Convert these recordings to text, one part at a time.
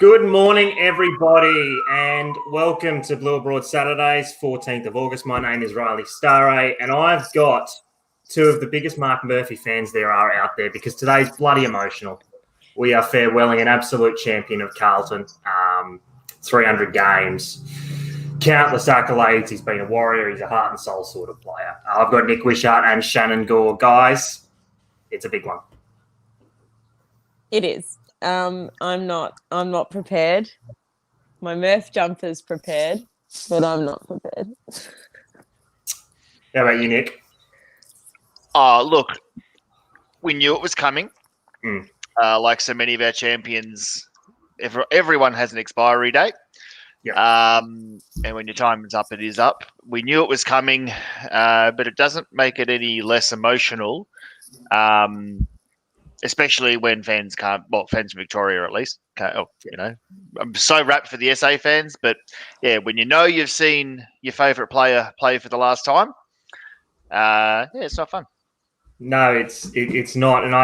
Good morning, everybody, and welcome to Blue Abroad Saturdays, 14th of August. My name is Riley Starray, and I've got two of the biggest Mark Murphy fans there are out there because today's bloody emotional. We are farewelling an absolute champion of Carlton, 300 games, countless accolades. He's been a warrior. He's a heart and soul sort of player. I've got Nick Wishart and Shannon Gore. Guys, it's a big one. It is. I'm not prepared. My Murph jumper's prepared, but I'm not prepared. How about you, Nick? Look, we knew it was coming. Like so many of our champions, everyone has an expiry date. Yep. And when your time is up, it is up. We knew it was coming, but it doesn't make it any less emotional. Especially when fans can't, well, fans in Victoria at least, I'm so wrapped for the SA fans, but yeah, when you know you've seen your favourite player play for the last time, it's not fun. No, it's not. And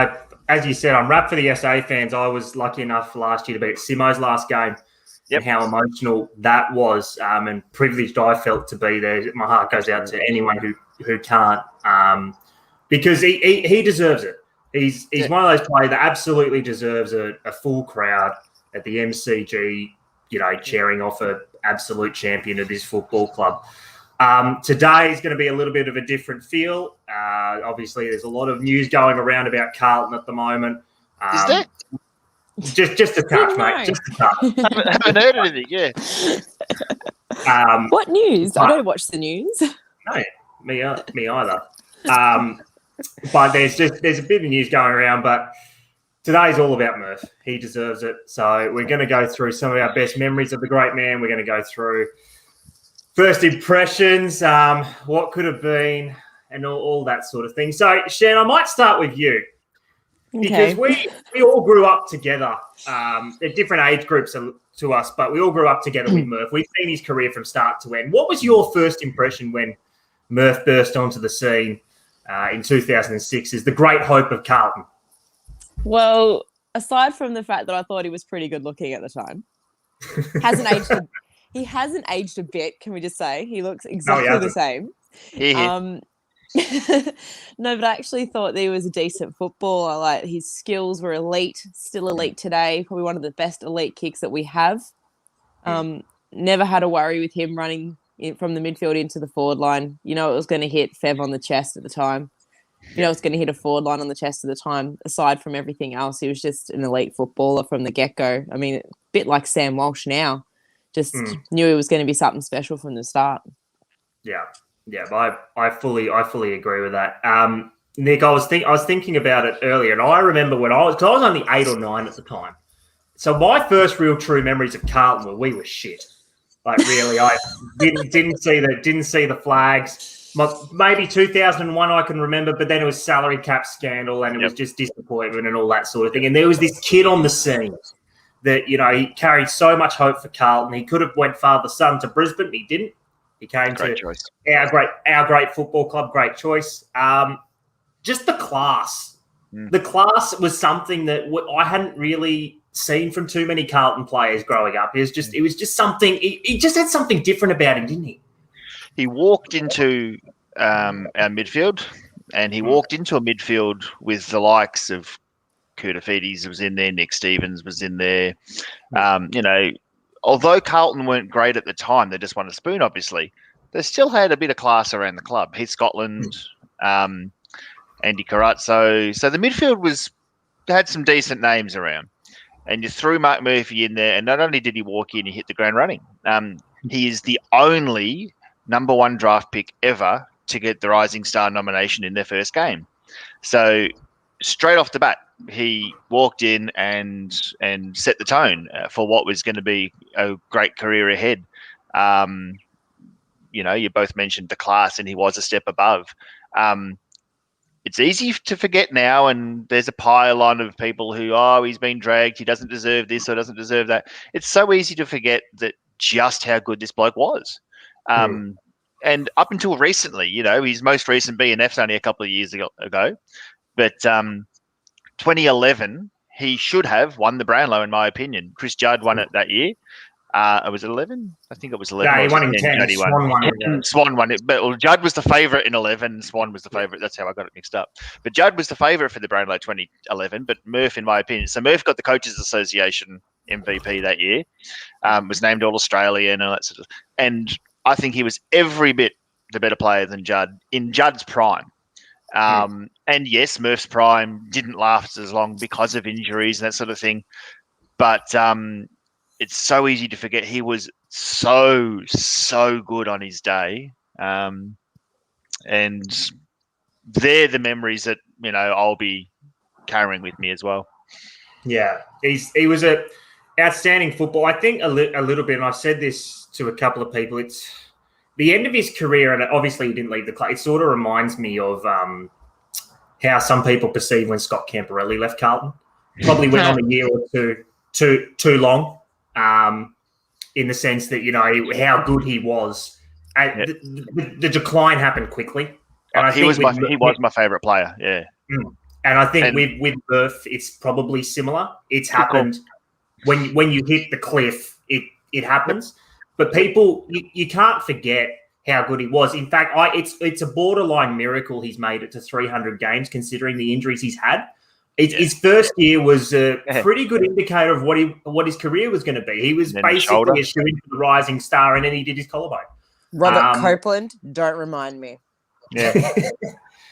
as you said, I'm wrapped for the SA fans. I was lucky enough last year to be at Simo's last game. Yep. And how emotional that was, and privileged I felt to be there. My heart goes out to anyone who can't, because he deserves it. He's one of those players that absolutely deserves a full crowd at the MCG, cheering off an absolute champion of this football club. Today is going to be a little bit of a different feel. Obviously, there's a lot of news going around about Carlton at the moment. Is there? Just a touch, mate. Just a touch. I haven't heard anything, yeah. What news? I don't watch the news. No, me either. But there's a bit of news going around, but today's all about Murph. He deserves it. So we're going to go through some of our best memories of the great man. We're going to go through first impressions, what could have been, and all that sort of thing. So, Shan, I might start with you. Because we all grew up together. At different age groups to us, but we all grew up together with Murph. We've seen his career from start to end. What was your first impression when Murph burst onto the scene in 2006 as the great hope of Carlton? Well, aside from the fact that I thought he was pretty good looking at the time, he hasn't aged a bit, can we just say? He looks exactly the same. No, but I actually thought that he was a decent footballer. Like, his skills were elite, still elite today. Probably one of the best elite kicks that we have. Never had a worry with him running from the midfield into the forward line. It was going to hit Fev on the chest at the time. It was going to hit a forward line on the chest at the time. Aside from everything else, he was just an elite footballer from the get-go. I mean, a bit like Sam Walsh now. Just knew he was going to be something special from the start. Yeah, I fully agree with that. Nick, I was thinking about it earlier, and I remember when I was only 8 or 9 at the time. So my first real true memories of Carlton were we were shit. Like, really, I didn't see the flags. Maybe 2001 I can remember, but then it was salary cap scandal and it was just disappointment and all that sort of thing. And there was this kid on the scene that, he carried so much hope for Carlton. He could have went father son to Brisbane, but he didn't. He came to our great football club. Great choice. Just the class. The class was something that I hadn't really seen from too many Carlton players growing up. It was just something. He just had something different about him, didn't he? He walked into our midfield, and he walked into a midfield with the likes of Koutafidis was in there, Nick Stevens was in there. Although Carlton weren't great at the time, they just won a spoon, obviously. They still had a bit of class around the club. Heath Scotland, Andy Carazzo. So the midfield had some decent names around. And you threw Mark Murphy in there, and not only did he walk in, he hit the ground running. He is the only number 1 draft pick ever to get the Rising Star nomination in their first game. So straight off the bat, he walked in and set the tone for what was going to be a great career ahead. You both mentioned the class, and he was a step above. It's easy to forget now, and there's a pile-on of people who, he's been dragged, he doesn't deserve this or doesn't deserve that. It's so easy to forget that just how good this bloke was. And up until recently, his most recent BNF's only a couple of years ago. But 2011, he should have won the Brownlow, in my opinion. Chris Judd won it that year. It was 11. I think it was 11. No, he or won in 10. 10. Judd Swan won in Swan won it. But Judd was the favourite in 11. Swan was the favourite. That's how I got it mixed up. But Judd was the favourite for the Brownlow 2011. But Murph, in my opinion. So Murph got the Coaches Association MVP that year. Was named All-Australian and all that sort of. And I think he was every bit the better player than Judd in Judd's prime. And yes, Murph's prime didn't last as long because of injuries and that sort of thing. But it's so easy to forget he was so good on his day. And they're the memories that, I'll be carrying with me as well. Yeah, he was a outstanding football. I think a little bit, and I've said this to a couple of people, it's the end of his career, and obviously he didn't leave the club. It sort of reminds me of how some people perceive when Scott Camperelli left Carlton. Probably went on a year or too long, in the sense that, how good he was. The decline happened quickly. And he was my favourite player, yeah. And I think with Murph, it's probably similar. It's happened when you hit the cliff, it happens. But people, you can't forget how good he was. In fact, it's a borderline miracle he's made it to 300 games, considering the injuries he's had. His first year was a pretty good indicator of what his career was going to be. He was basically a shooting for the rising star, and then he did his collarbone. Robert Copeland, don't remind me. Yeah,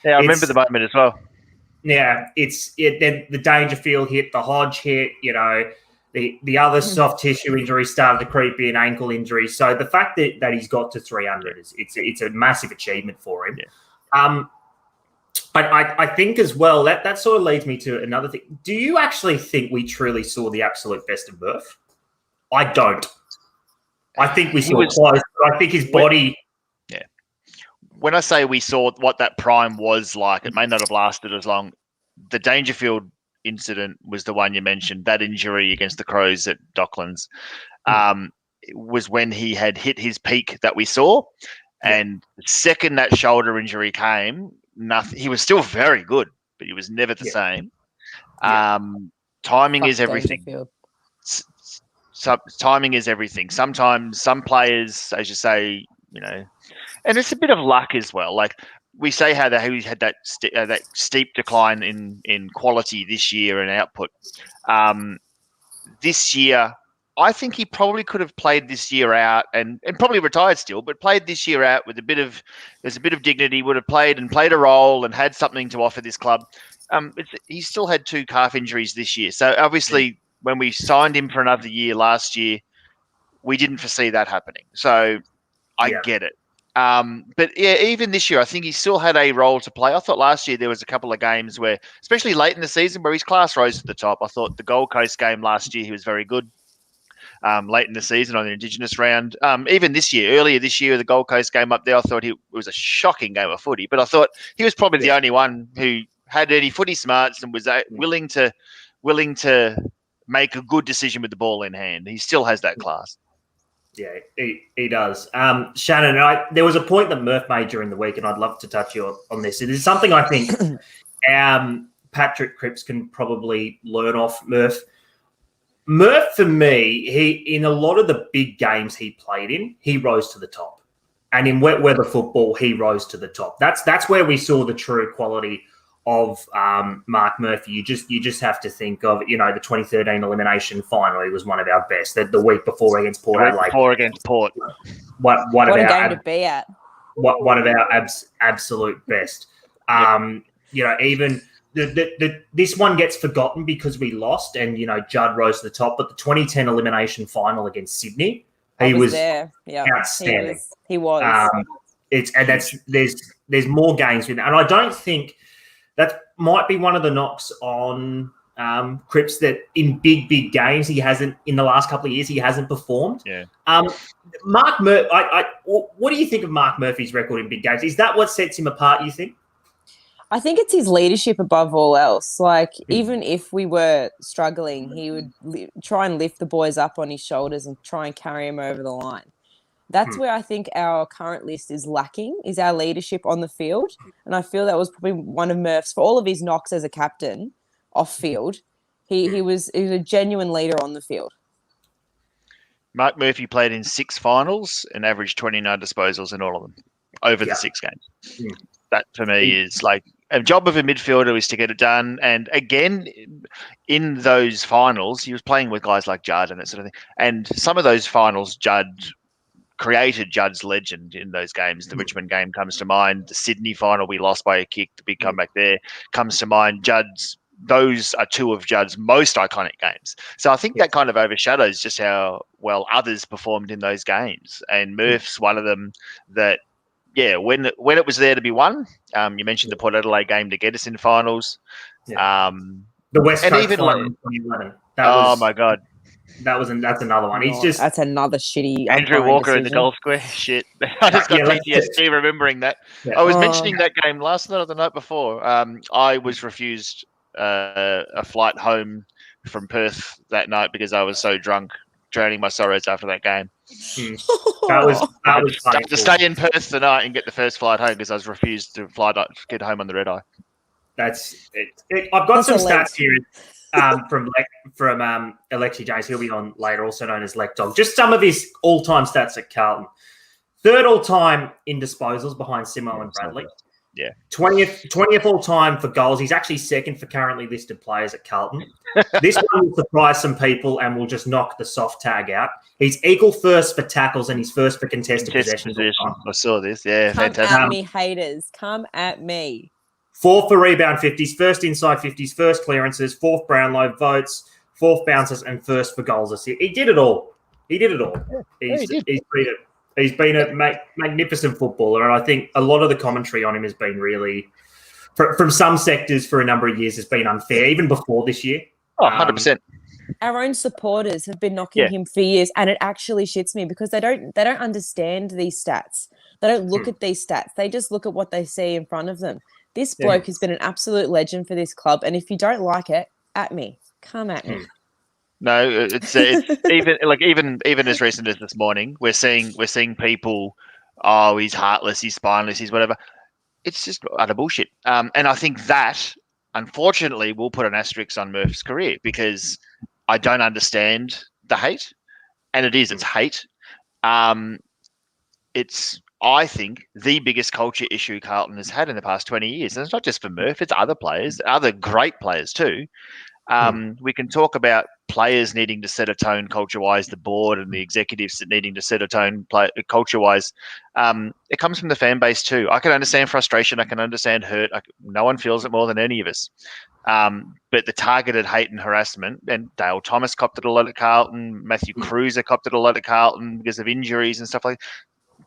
I remember the moment as well. Yeah, then the Dangerfield hit, the Hodge hit, the other soft tissue injuries started to creep in, ankle injuries. So the fact that he's got to 300 it's a massive achievement for him. Yeah. But I think as well that sort of leads me to another thing. Do you actually think we truly saw the absolute best of Murph? I don't. I think we saw close. But I think his body. Yeah. When I say we saw what that prime was like, it may not have lasted as long. The Dangerfield incident was the one you mentioned. That injury against the Crows at Docklands was when he had hit his peak that we saw. And the second that shoulder injury came, nothing. He was still very good, but he was never the same. Timing is everything. Timing is everything. Sometimes some players, as you say, and it's a bit of luck as well. Like we say how he had that steep decline in quality this year and output. This year, I think he probably could have played this year out and probably retired still, but played this year out with there's a bit of dignity, would have played a role and had something to offer this club. He still had 2 calf injuries this year. So obviously when we signed him for another year last year, we didn't foresee that happening. So I get it. But yeah, even this year, I think he still had a role to play. I thought last year there was a couple of games where, especially late in the season, where his class rose to the top. I thought the Gold Coast game last year, he was very good. Late in the season on the Indigenous round. Even earlier this year, the Gold Coast game up there, I thought it was a shocking game of footy. But I thought he was probably the only one who had any footy smarts and was willing to make a good decision with the ball in hand. He still has that class. Yeah, he does. Shannon, there was a point that Murph made during the week, and I'd love to touch you on this. It is something I think Patrick Cripps can probably learn off Murph. Murph, for me, in a lot of the big games he played in, he rose to the top. And in wet weather football, he rose to the top. That's where we saw the true quality of Mark Murphy. You just have to think of, the 2013 elimination final. He was one of our best. The week before against Port Adelaide. Before against Port. What a game to be at. One of our absolute best. Even... this one gets forgotten because we lost and, Judd rose to the top. But the 2010 elimination final against Sydney, he was there. Yeah, outstanding. He was. There's more games with that. And I don't think that might be one of the knocks on Cripps, that in big games he hasn't, in the last couple of years, he hasn't performed. Yeah. Mark Murphy, what do you think of Mark Murphy's record in big games? Is that what sets him apart, you think? I think it's his leadership above all else. Like, even if we were struggling, he would try and lift the boys up on his shoulders and try and carry them over the line. That's where I think our current list is lacking, is our leadership on the field. And I feel that was probably one of Murph's, for all of his knocks as a captain off field, He was a genuine leader on the field. Mark Murphy played in 6 finals and averaged 29 disposals in all of them over the 6 games. Mm. That for me is like a job of a midfielder is to get it done. And again, in those finals, he was playing with guys like Judd and that sort of thing. And some of those finals, Judd created Judd's legend in those games. The Richmond game comes to mind. The Sydney final, we lost by a kick. The big comeback there comes to mind. Those are 2 of Judd's most iconic games. So I think that kind of overshadows just how well others performed in those games. And Murph's one of them that, when it was there to be won, you mentioned the Port Adelaide game to get us in finals. Yeah. The West Coast final in 2011. My God. That's another one. That's another shitty Andrew Walker decision. in the goal square. Shit. I just got PTSD remembering that. Yeah. I was mentioning that game last night or the night before. I was refused a flight home from Perth that night because I was so drunk, drowning my sorrows after that game. That was to stay in Perth tonight and get the first flight home because I was refused to get home on the red eye. That's it. I've got some stats here from Alexi James. He'll be on later, also known as Lek Dog. Just some of his all-time stats at Carlton. 3rd all-time in disposals behind Simo and Bradley. Yeah. 20th all-time for goals. He's actually 2nd for currently listed players at Carlton. This one will surprise some people and will just knock the soft tag out. He's equal 1st for tackles and he's 1st for contested possessions. I saw this. Yeah, Come fantastic. at me, haters. Come at me. 4th for rebound 50s, 1st inside 50s, 1st clearances, 4th Brownlow votes, 4th bounces, and 1st for goals assist. He did it all. He's been a magnificent footballer, and I think a lot of the commentary on him has been really, from some sectors for a number of years, has been unfair, even before this year. 100%. Our own supporters have been knocking him for years, and it actually shits me because they don't understand these stats. They don't look at these stats. They just look at what they see in front of them. This bloke has been an absolute legend for this club, and if you don't like it, at me. Come at me. No, it's even as recent as this morning, we're seeing people, he's heartless, he's spineless, he's whatever. It's just utter bullshit. And I think that, unfortunately, will put an asterisk on Murph's career because I don't understand the hate, and it's hate. It's, I think, the biggest culture issue Carlton has had in the past 20 years. And it's not just for Murph, it's other players, other great players too. We can talk about players needing to set a tone culture-wise, the board and the executives needing to set a tone culture-wise. It comes from the fan base too. I can understand frustration. I can understand hurt. No one feels it more than any of us. But the targeted hate and harassment, and Dale Thomas copped it a lot at Carlton. Matthew Cruiser copped it a lot at Carlton because of injuries and stuff like that.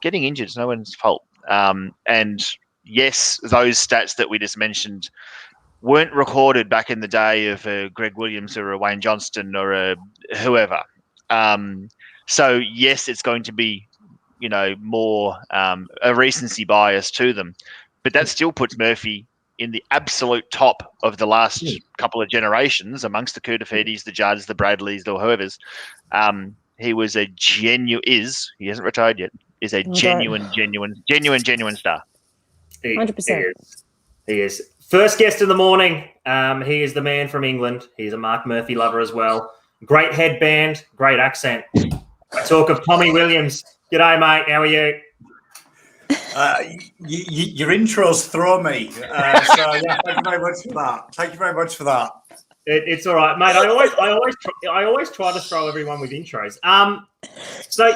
Getting injured is no one's fault. And yes, those stats that we just mentioned weren't recorded back in the day of Greg Williams or a Wayne Johnston or a whoever. So yes, it's going to be, more a recency bias to them, but that still puts Murphy in the absolute top of the last couple of generations amongst the Kudafedis, the Judds, the Bradleys, the whoever's. He was he hasn't retired yet, is a genuine star. 100%. He is. First guest of the morning. He is the man from England. He's a Mark Murphy lover as well. Great headband, great accent. I talk of Tommy Williams. G'day, mate. How are you? Your intros throw me. So yeah, thank you very much for that. It's all right, mate. I always try to throw everyone with intros. So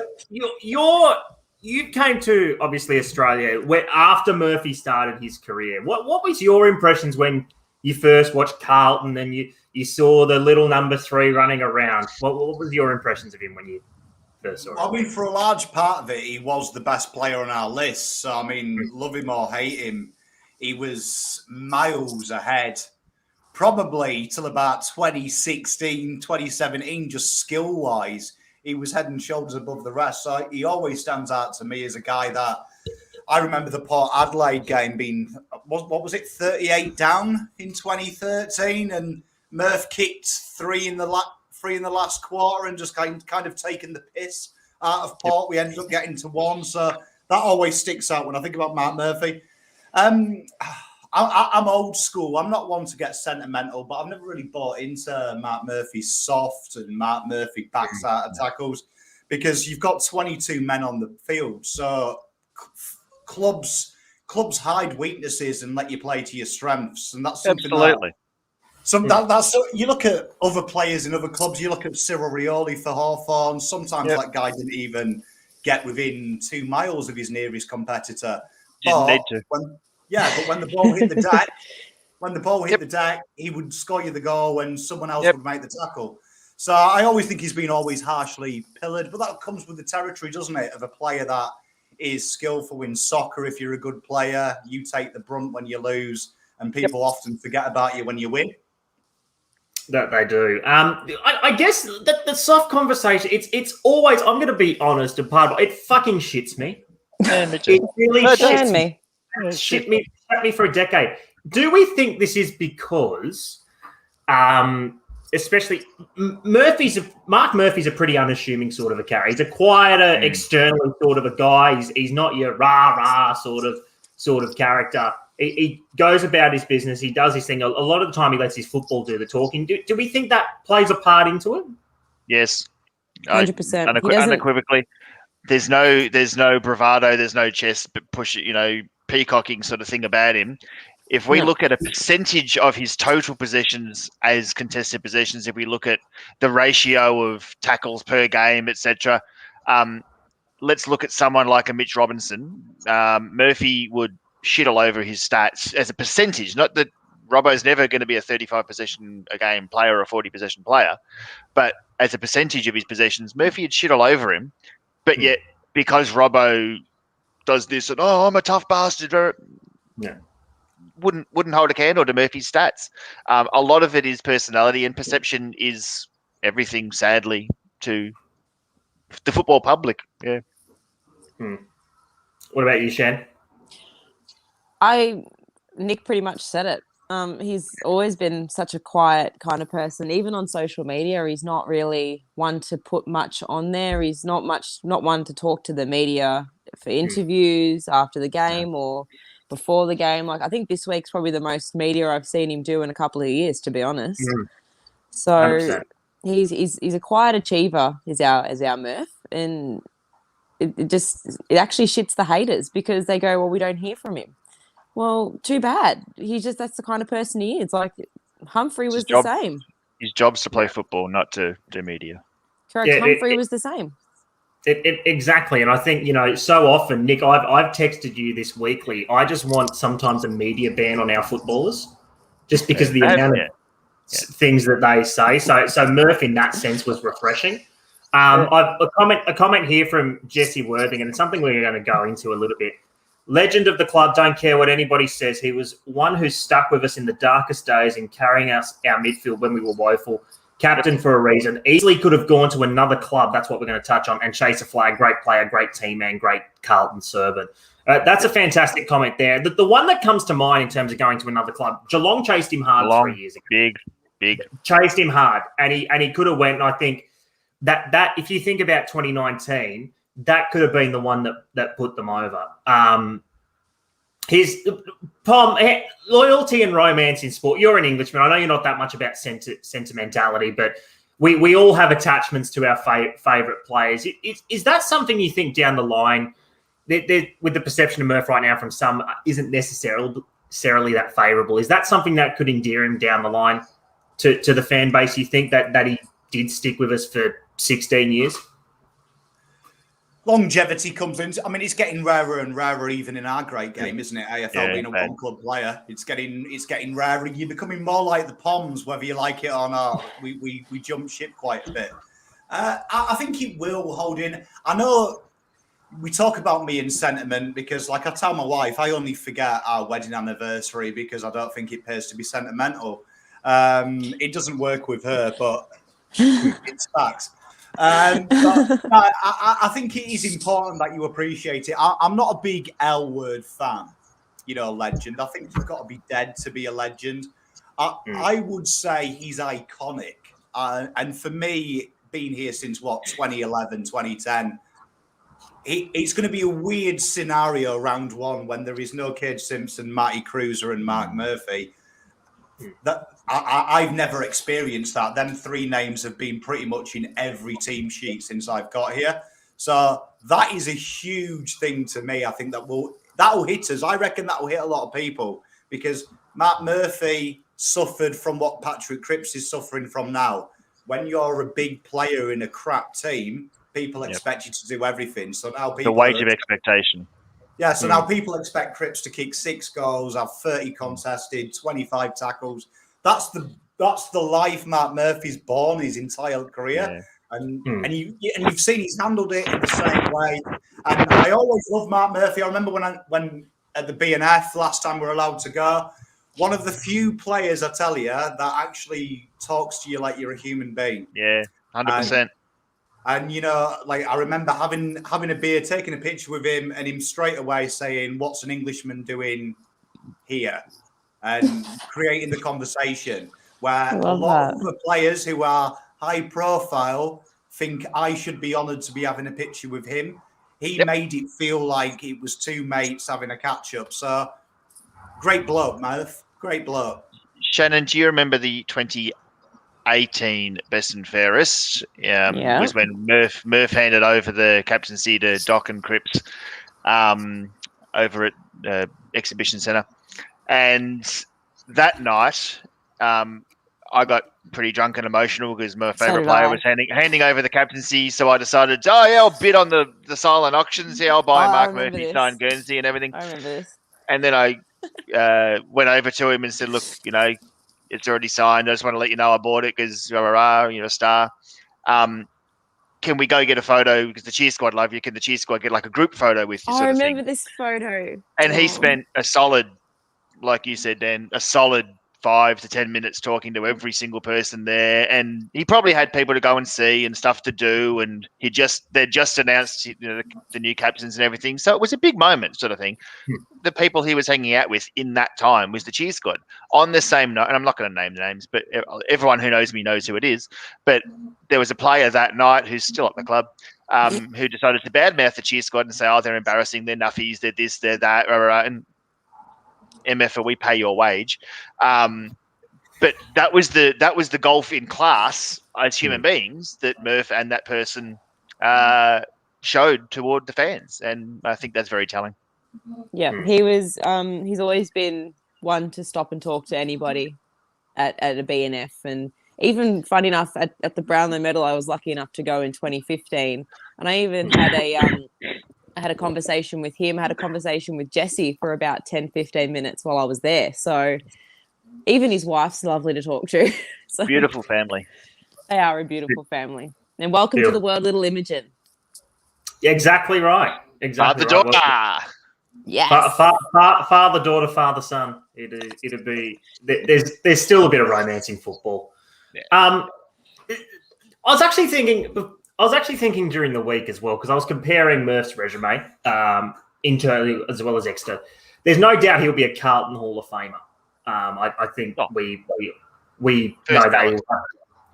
you came to obviously Australia after Murphy started his career. What was your impressions when you first watched Carlton and you saw the little number 3 running around? What was your impressions of him when you first saw him? I mean, for a large part of it, he was the best player on our list. So I mean, love him or hate him, he was miles ahead. Probably till about 2016, 2017, just skill-wise, he was head and shoulders above the rest. So he always stands out to me as a guy that I remember the Port Adelaide game being, what was it, 38 down in 2013, and Murph kicked 3 in the last quarter and just kind of taken the piss out of Port. We ended up getting to 1, so that always sticks out when I think about Mark Murphy. I'm old school. I'm not one to get sentimental, but I've never really bought into Mark Murphy's soft and Mark Murphy backs out of tackles because you've got 22 men on the field. So clubs hide weaknesses and let you play to your strengths, and that's something Absolutely. That's you look at other players in other clubs. You look at Cyril Rioli for Hawthorn. Sometimes that guy didn't even get within 2 miles of his nearest competitor. Didn't need to. But when the ball hit the deck, he would score you the goal when someone else would make the tackle. So I always think he's been always harshly pillared, but that comes with the territory, doesn't it, of a player that is skillful in soccer. If you're a good player, you take the brunt when you lose, and people often forget about you when you win. That they do. I guess the soft conversation. It's always. I'm going to be honest and part of it. Fucking shits me. Yeah, me too. It really shits me. Shit me for a decade. Do we think this is because, especially Mark Murphy's a pretty unassuming sort of a character. He's a quieter, externally sort of a guy. He's not your rah sort of character. He goes about his business. He does his thing. A lot of the time, he lets his football do the talking. Do we think that plays a part into it? Yes, 100%. Unequivocally. There's no bravado. There's no chest push. Peacocking sort of thing about him. If we look at a percentage of his total possessions as contested possessions, if we look at the ratio of tackles per game, etc., let's look at someone like a Mitch Robinson. Murphy would shit all over his stats as a percentage. Not that Robbo's never going to be a 35 possession a game player or a 40 possession player, but as a percentage of his possessions, Murphy would shit all over him. But yet, because Robbo does this and I'm a tough bastard, wouldn't hold a candle to Murphy's stats. A lot of it is personality, and perception is everything, sadly, to the football public. Yeah. What about you, Shan? Nick pretty much said it. He's always been such a quiet kind of person. Even on social media, he's not really one to put much on there. He's not one to talk to the media for interviews after the game or before the game. Like, I think this week's probably the most media I've seen him do in a couple of years, to be honest. So 100%. he's a quiet achiever, is our Murph, and it actually shits the haters because they go, well, we don't hear from him. Well, too bad. That's the kind of person he is. Like, Humphrey was the same. His job's to play football, not to do media. Correct. Yeah, Humphrey was the same. Exactly. And I think, so often, Nick, I've texted you this weekly. I just want sometimes a media ban on our footballers just because of the amount of things that they say. So Murph, in that sense, was refreshing. I've a comment here from Jesse Worthing, and it's something we're going to go into a little bit. Legend of the club, don't care what anybody says. He was one who stuck with us in the darkest days in carrying us our midfield when we were woeful. Captain for a reason. Easily could have gone to another club. That's what we're going to touch on. And chase a flag. Great player, great team man, great Carlton servant. That's a fantastic comment there. The one that comes to mind in terms of going to another club, Geelong chased him hard 3 years ago. Big. Chased him hard. And he could have went, and I think that if you think about 2019, that could have been the one that put them over. His loyalty and romance in sport. You're an Englishman. I know you're not that much about sentimentality, but we all have attachments to our favourite players. Is that something you think down the line, with the perception of Murph right now from some, isn't necessarily that favourable? Is that something that could endear him down the line to the fan base? You think that he did stick with us for 16 years? Longevity comes in. I mean, it's getting rarer and rarer even in our great game, isn't it? AFL being a one-club player, it's getting rarer. You're becoming more like the Poms, whether you like it or not. We jump ship quite a bit. I think it will hold in. I know we talk about me and sentiment because, like I tell my wife, I only forget our wedding anniversary because I don't think it pays to be sentimental. It doesn't work with her, but it's facts. I think it is important that you appreciate it. I'm not a big L word fan, legend. I think you've got to be dead to be a legend. I would say he's iconic. And for me, being here since 2011, 2010, it's going to be a weird scenario round one when there is no Cage Simpson, Matty Cruiser, and Mark Murphy. That I've never experienced that. Them three names have been pretty much in every team sheet since I've got here. So that is a huge thing to me. I think that will hit us. I reckon that will hit a lot of people because Matt Murphy suffered from what Patrick Cripps is suffering from now. When you're a big player in a crap team, people expect you to do everything. So now people the weight of expectation. Yeah, so now people expect Cripps to kick 6 goals, have 30 contested, 25 tackles. That's the life Matt Murphy's born his entire career. Yeah. And you've seen he's handled it in the same way. And I always love Matt Murphy. I remember when at the BNF last time we were allowed to go, one of the few players, I tell you, that actually talks to you like you're a human being. Yeah, 100%. And you know, like I remember having a beer, taking a picture with him, and him straight away saying, "What's an Englishman doing here?" and creating the conversation. Where a lot of other players who are high profile think I should be honoured to be having a picture with him. He made it feel like it was two mates having a catch up. So great bloke, Murph. Great bloke. Shannon, do you remember the 2018 Best and Fairest? Was when Murph handed over the captaincy to Doc and Cripps over at Exhibition Centre. And that night, I got pretty drunk and emotional because my favourite player was handing over the captaincy. So I decided, I'll bid on the silent auctions. Yeah, I'll buy Mark Murphy signed Guernsey and everything. I remember this. And then I went over to him and said, look, it's already signed. I just want to let you know I bought it because, star. Can we go get a photo? Because the cheer squad love you. Can the cheer squad get like a group photo with you? I remember this photo. And he spent a solid, like you said, Dan, a solid 5 to 10 minutes talking to every single person there. And he probably had people to go and see and stuff to do. And they'd just announced the new captains and everything. So it was a big moment sort of thing. The people he was hanging out with in that time was the cheer squad. On the same note, and I'm not going to name the names, but everyone who knows me knows who it is. But there was a player that night who's still at the club who decided to badmouth the cheer squad and say, they're embarrassing, they're nuffies, they're this, they're that, and MF, we pay your wage. But that was the golf in class as human beings that Murph and that person showed toward the fans. And I think that's very telling. Yeah, he was. He's always been one to stop and talk to anybody at a BNF. And even funny enough, at the Brownlow Medal, I was lucky enough to go in 2015. And I even had I had a conversation with him, had a conversation with Jesse for about 10, 15 minutes while I was there. So even his wife's lovely to talk to. So beautiful family. They are a beautiful family. And welcome to the world, little Imogen. Exactly right. Exactly Father, right. daughter. Yes. Father, daughter, father, son. It'd be there's still a bit of romance in football. Yeah. I was actually thinking during the week as well because I was comparing Murph's resume internally as well as external. There's no doubt he'll be a Carlton Hall of Famer. I think we know that he will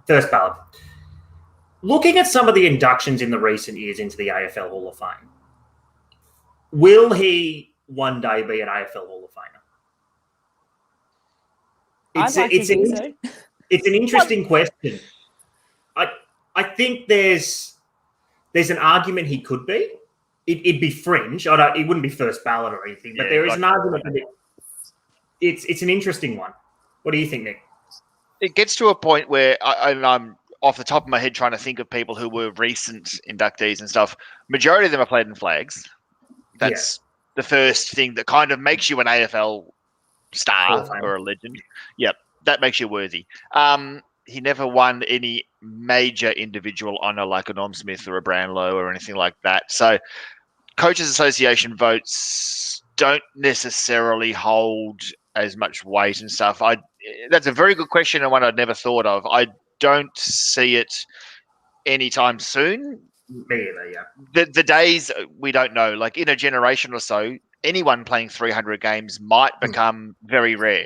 first ballot. Looking at some of the inductions in the recent years into the AFL Hall of Fame, will he one day be an AFL Hall of Famer? It's an interesting question. I think there's an argument he could be. It'd be fringe. It wouldn't be first ballot or anything, but there is an argument that it's an interesting one. What do you think, Nick? It gets to a point where I'm off the top of my head trying to think of people who were recent inductees and stuff. Majority of them are played in flags. That's the first thing that kind of makes you an AFL star or a legend. Yep, that makes you worthy. He never won any major individual honour like a Norm Smith or a Brownlow or anything like that. So Coaches Association votes don't necessarily hold as much weight and stuff. That's a very good question and one I'd never thought of. I don't see it anytime soon. Me either, yeah. The days, we don't know. Like in a generation or so, anyone playing 300 games might become very rare.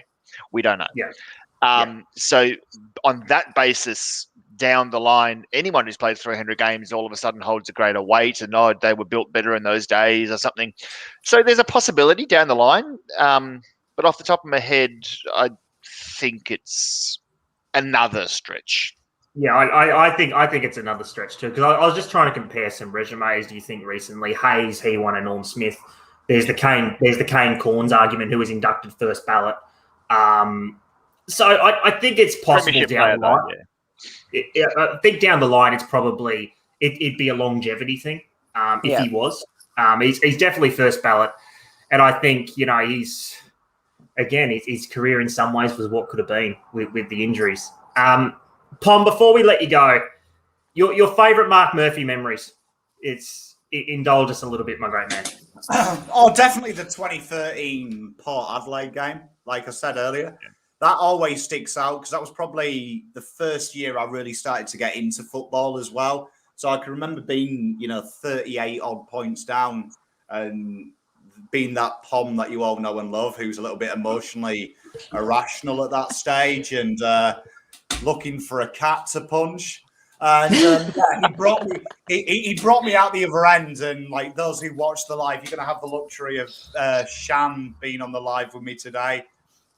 We don't know. Yeah. So on that basis, down the line, anyone who's played 300 games all of a sudden holds a greater weight, and they were built better in those days or something. So there's a possibility down the line. But off the top of my head, I think it's another stretch. Yeah, I think it's another stretch too, because I was just trying to compare some resumes. Do you think recently Hayes, he won a Norm Smith? There's the Kane Corns argument, who was inducted first ballot. So I think it's possible Premiership down the player, line. though, I think down the line, it's probably it'd be a longevity thing. If he was, he's definitely first ballot, and I think he's again his career in some ways was what could have been with the injuries. Pom, before we let you go, your favourite Mark Murphy memories? Indulge us a little bit, my great man. Definitely the 2013 Port Adelaide game. Like I said earlier, that always sticks out because that was probably the first year I really started to get into football as well. So I can remember being, 38 odd points down and being that Pom that you all know and love, who's a little bit emotionally irrational at that stage and looking for a cat to punch. And he brought me. He brought me out the other end, and like those who watch the live, you're going to have the luxury of Shan being on the live with me today.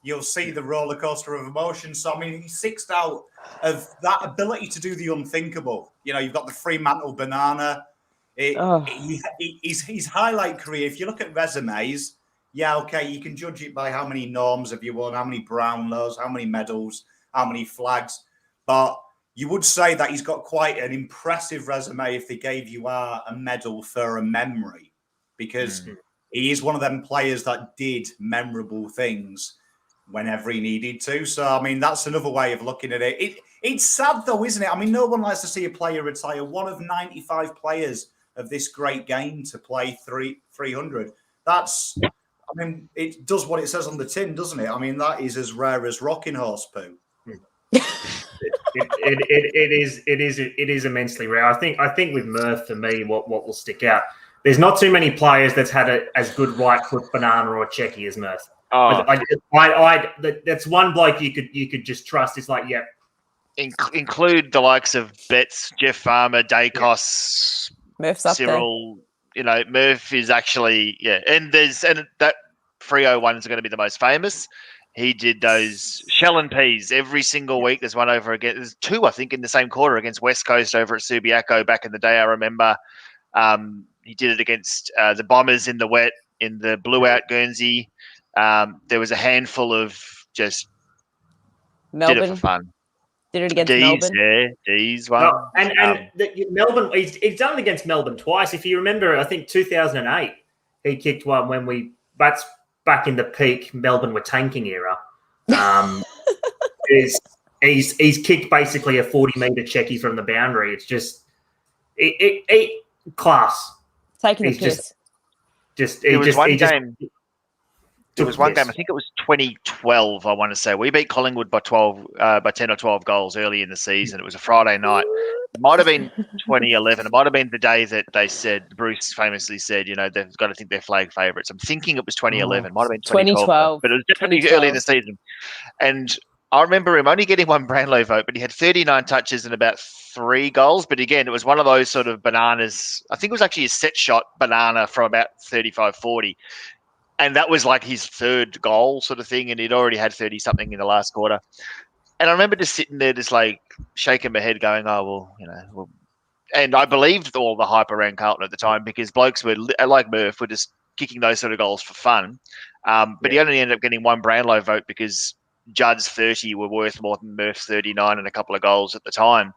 You'll see the roller coaster of emotions. So I mean, he sixed out of that ability to do the unthinkable. You've got the Fremantle banana. His highlight career. If you look at resumes, okay, you can judge it by how many norms have you won, how many Brownlows, how many medals, how many flags, but you would say that he's got quite an impressive resume if they gave you a medal for a memory, because he is one of them players that did memorable things whenever he needed to. So, I mean, that's another way of looking at it. It's sad, though, isn't it? I mean, no one likes to see a player retire. One of 95 players of this great game to play 300. It does what it says on the tin, doesn't it? I mean, that is as rare as rocking horse poo. It is immensely rare. I think with Murph, for me, what will stick out, there's not too many players that's had as good right foot banana or checky as Murph. That's one bloke you could just trust. It's like, include the likes of Betts, Jeff Farmer, Dacos, Murph's up Cyril. Murph is actually and that 301 is going to be the most famous. He did those shell and peas every single week. There's one over again. There's two, I think, in the same quarter against West Coast over at Subiaco back in the day. I remember he did it against the Bombers in the wet, in the blew out Guernsey. There was a handful of just Melbourne. Did it for fun. Did it against Melbourne. Yeah, D's one. Melbourne, he's done it against Melbourne twice. If you remember, I think 2008, he kicked one that's back in the peak Melbourne were tanking era. He's kicked basically a 40-meter checky from the boundary. It's just class. Taking the piss. There was one game. I think it was 2012, I want to say. We beat Collingwood by 10 or 12 goals early in the season. It was a Friday night. It might have been 2011. It might have been the day that they said, Bruce famously said, they've got to think they're flag favourites. I'm thinking it was 2011. It might have been 2012. But it was definitely early in the season. And I remember him only getting one Brownlow vote, but he had 39 touches and about 3 goals. But again, it was one of those sort of bananas. I think it was actually a set shot banana from about 35, 40. And that was like his third goal sort of thing. And he'd already had 30-something in the last quarter. And I remember just sitting there just like shaking my head going, and I believed all the hype around Carlton at the time because blokes were, like Murph, were just kicking those sort of goals for fun. But he only ended up getting one Brownlow vote because Judd's 30 were worth more than Murph's 39 and a couple of goals at the time.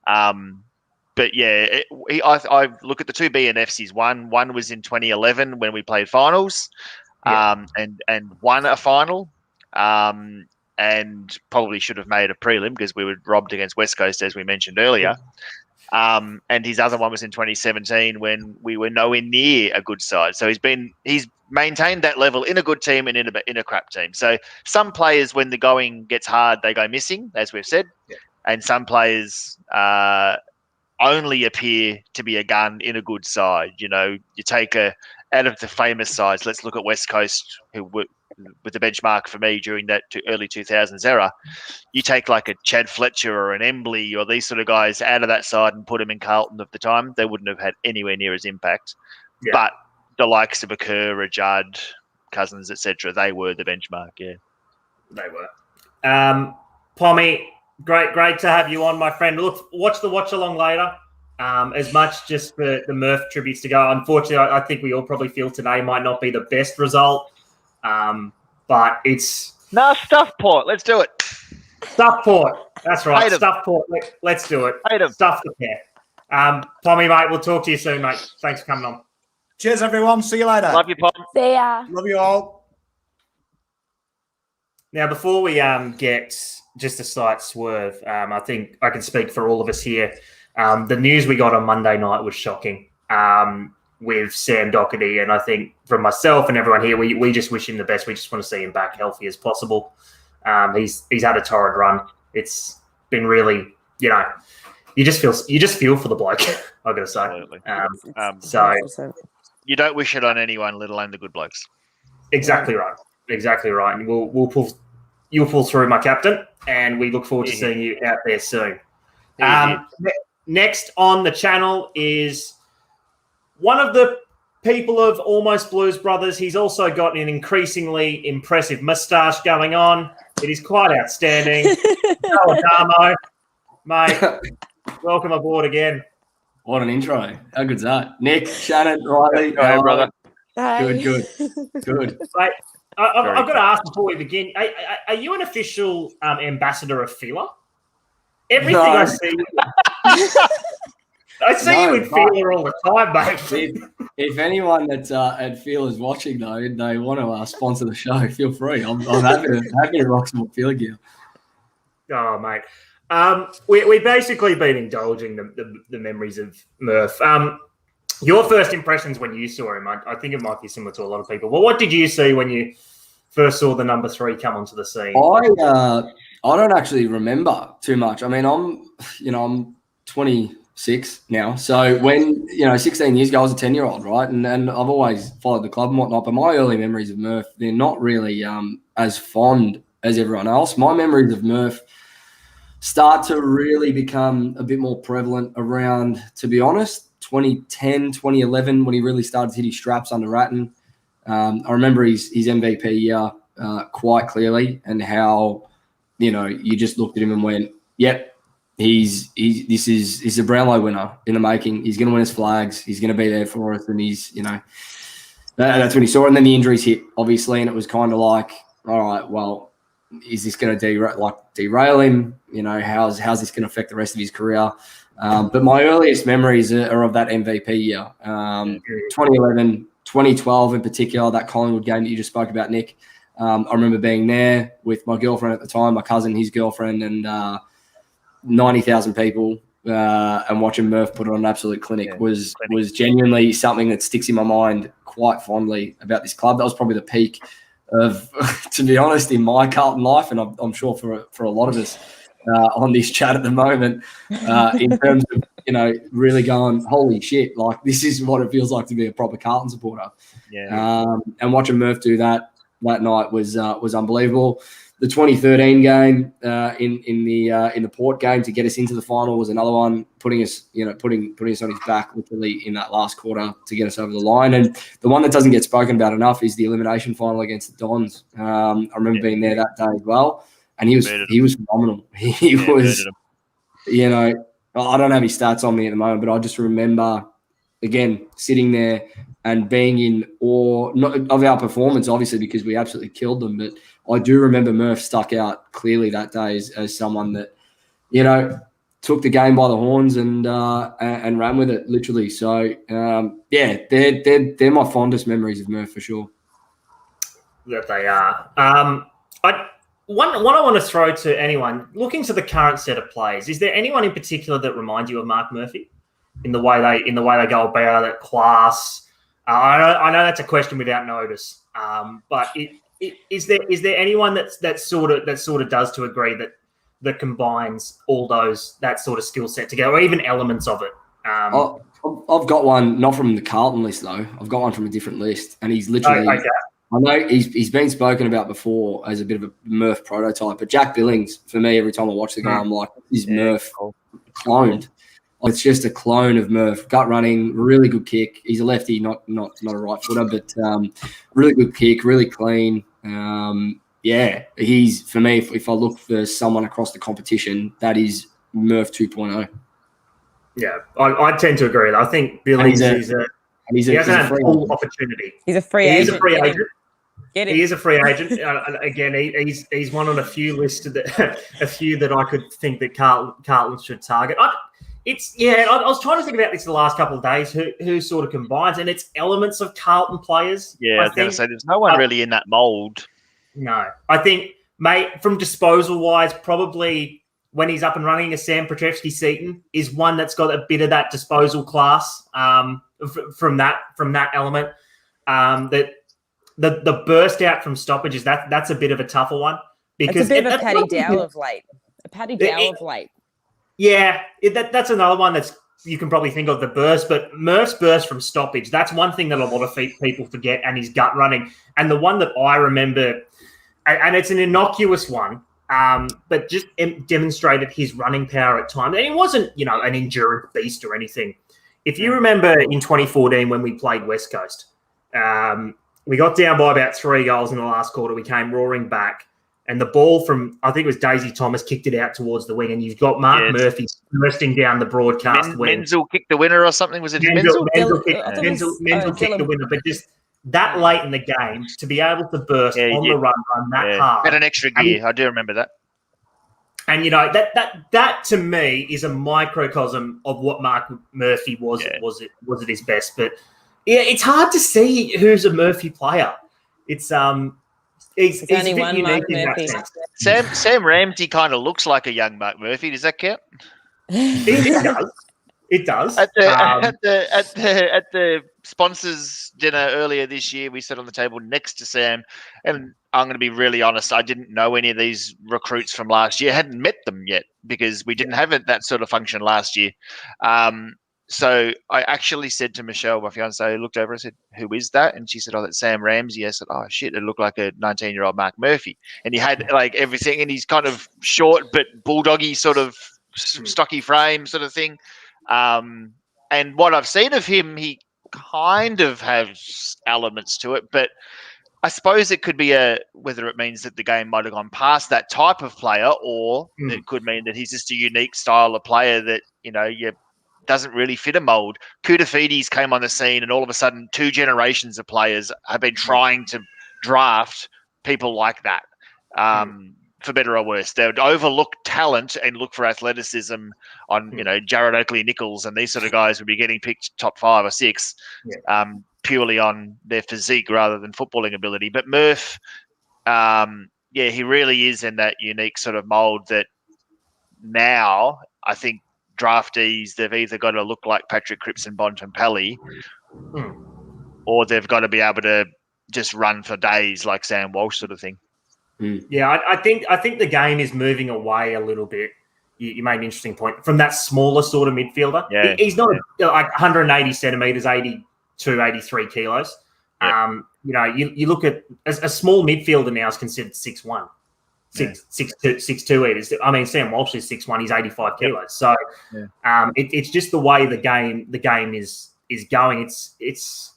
But yeah, I look at the two BNFs he's won. One was in 2011 when we played finals. And won a final, and probably should have made a prelim because we were robbed against West Coast, as we mentioned earlier. And his other one was in 2017 when we were nowhere near a good side. So he's maintained that level in a good team and in a crap team. So some players, when the going gets hard, they go missing, as we've said, and some players only appear to be a gun in a good side. You take a out of the famous sides, let's look at West Coast, who were with the benchmark for me during that early 2000s era. You take like a Chad Fletcher or an Embley or these sort of guys out of that side and put them in Carlton of the time, they wouldn't have had anywhere near as impact. Yeah. But the likes of a Kerr, a Judd, Cousins, etc., they were the benchmark. Yeah, they were. Pommy, great to have you on, my friend. Look, watch the watch along later. As much just for the Murph tributes to go. Unfortunately, I think we all probably feel today might not be the best result. But it's stuff Port. Let's do it. Stuff Port. That's right. Stuff Port. Let's do it. Stuff the pair. Pommy, mate, we'll talk to you soon, mate. Thanks for coming on. Cheers, everyone. See you later. Love you, Pom. See ya. Love you all. Now, before we get just a slight swerve, I think I can speak for all of us here. The news we got on Monday night was shocking. With Sam Doherty, and I think from myself and everyone here, we just wish him the best. We just want to see him back healthy as possible. He's had a torrid run. It's been really, you just feel for the bloke. I got to say. Absolutely. So you don't wish it on anyone, let alone the good blokes. Exactly right. Exactly right. And you'll pull through, my captain, and we look forward to seeing you out there soon. Next on the channel is one of the people of Almost Blues Brothers. He's also got an increasingly impressive moustache going on. It is quite outstanding. Noah Damo, mate, welcome aboard again. What an intro. How good's that? Nick, Shannon, Riley. Hey, brother. Good. Mate, I've got to ask before we begin, are you an official ambassador of Fila? Everything I see... I see you in Feeler all the time, mate. If anyone that's at Feeler is watching, though, and they want to sponsor the show, feel free. I'm happy to rock some Feeler gear. Oh, mate. We've basically been indulging the memories of Murph. Your first impressions when you saw him, I think it might be similar to a lot of people. Well, what did you see when you first saw the number 3 come onto the scene? I don't actually remember too much. I mean, I'm 26 now. So when, 16 years ago, I was a 10-year-old, right? And I've always followed the club and whatnot. But my early memories of Murph, they're not really as fond as everyone else. My memories of Murph start to really become a bit more prevalent around, to be honest, 2010, 2011, when he really started to hit his straps under Ratton. I remember his MVP year quite clearly, and how, you just looked at him and went, yep, this is a Brownlow winner in the making. He's going to win his flags. He's going to be there for us. And that's when he saw it. And then the injuries hit, obviously. And it was kind of like, all right, well, is this going to derail him? How's this going to affect the rest of his career? But my earliest memories are of that MVP year. 2011, 2012 in particular, that Collingwood game that you just spoke about, Nick. I remember being there with my girlfriend at the time, my cousin, his girlfriend, and 90,000 people, and watching Murph put on an absolute clinic was genuinely something that sticks in my mind quite fondly about this club. That was probably the peak of, to be honest, in my Carlton life, and I'm sure for a lot of us on this chat at the moment, in terms of, really going, holy shit, like this is what it feels like to be a proper Carlton supporter. Yeah. And watching Murph do that night was unbelievable. The 2013 game in the Port game to get us into the final was another one, putting us on his back literally in that last quarter to get us over the line. And the one that doesn't get spoken about enough is the elimination final against the Dons. I remember being there that day as well, and he was phenomenal. He was, I don't have his stats on me at the moment, but I just remember again sitting there and being in awe of our performance, obviously because we absolutely killed them, but I do remember Murph stuck out clearly that day as someone that, took the game by the horns and ran with it literally. So they're my fondest memories of Murph for sure. That they are. One I want to throw to anyone looking to the current set of players. Is there anyone in particular that reminds you of Mark Murphy in the way they go about it, class? I know that's a question without notice, but is there anyone that sort of does to agree that combines all that sort of skill set together, or even elements of it? I I've got one, not from the Carlton list though. I've got one from a different list, and he's literally. Okay. I know he's been spoken about before as a bit of a Murph prototype, but Jack Billings, for me, every time I watch the guy, I'm like, is Murph cloned? It's just a clone of Murph. Gut running, really good kick. He's a lefty, not a right footer, but really good kick, really clean. He's, for me, if I look for someone across the competition, that is Murph 2.0. Yeah, I tend to agree. I think Billings he hasn't had full opportunity. He's a free agent. He is a free agent. Get him. He is a free agent. Again, he's one on a few lists a few that I could think that Carlton should target. I was trying to think about this the last couple of days. Who sort of combines, and it's elements of Carlton players. Yeah, I was going to say there's no one really in that mould. No, I think, mate, from disposal wise, probably when he's up and running, a Sam Petrevski-Seton is one that's got a bit of that disposal class from that element. That the burst out from stoppages, that's a bit of a tougher one because it's a bit of a Paddy Dow of late. A Paddy Dow of late. Yeah, that's another one that's you can probably think of the burst, but Murph's burst from stoppage, that's one thing that a lot of people forget, and his gut running. And the one that I remember, and it's an innocuous one, but just demonstrated his running power at times. And he wasn't, an endurance beast or anything. If you remember in 2014 when we played West Coast, we got down by about 3 goals in the last quarter. We came roaring back. And the ball from, I think it was Daisy Thomas, kicked it out towards the wing. And you've got Mark Murphy bursting down the broadcast wing. Menzel kicked the winner or something. Was it Menzel? Menzel kicked the winner. But just that late in the game, to be able to burst on the run that hard. Had an extra gear. I do remember that. And, that to me is a microcosm of what Mark Murphy was at his best. But, yeah, it's hard to see who's a Murphy player. It's He's only one Mark Murphy. Sam Ramsey kind of looks like a young Mark Murphy. Does that count? It does. It does. At the sponsors dinner earlier this year, we sat on the table next to Sam, and I'm going to be really honest. I didn't know any of these recruits from last year. I hadn't met them yet because we didn't have that sort of function last year. So I actually said to Michelle, my fiance, who looked over and said, "Who is that?" And she said, "Oh, that's Sam Ramsey." I said, "Oh, shit, it looked like a 19-year-old Mark Murphy." And he had like everything, and he's kind of short but bulldoggy sort of stocky frame sort of thing. And what I've seen of him, he kind of has elements to it, but I suppose it could be whether it means that the game might have gone past that type of player, or it could mean that he's just a unique style of player that, doesn't really fit a mold. Koutafidis came on the scene, and all of a sudden 2 generations of players have been trying to draft people like that, for better or worse. They would overlook talent and look for athleticism on, Jared Oakley-Nichols, and these sort of guys would be getting picked top 5 or 6 purely on their physique rather than footballing ability. But Murph, he really is in that unique sort of mold that now I think draftees, they've either got to look like Patrick Cripps and Bontempelli, or they've got to be able to just run for days like Sam Walsh sort of thing. Yeah, I think the game is moving away a little bit. You made an interesting point from that smaller sort of midfielder. Yeah. He's not like 180 centimeters, 82, 83 kilos. Yeah. You look at a small midfielder now is considered 6'1". 6'2" eaters. I mean, Sam Walsh is 6'1". He's 85 kilos. So, it's just the way the game is going. It's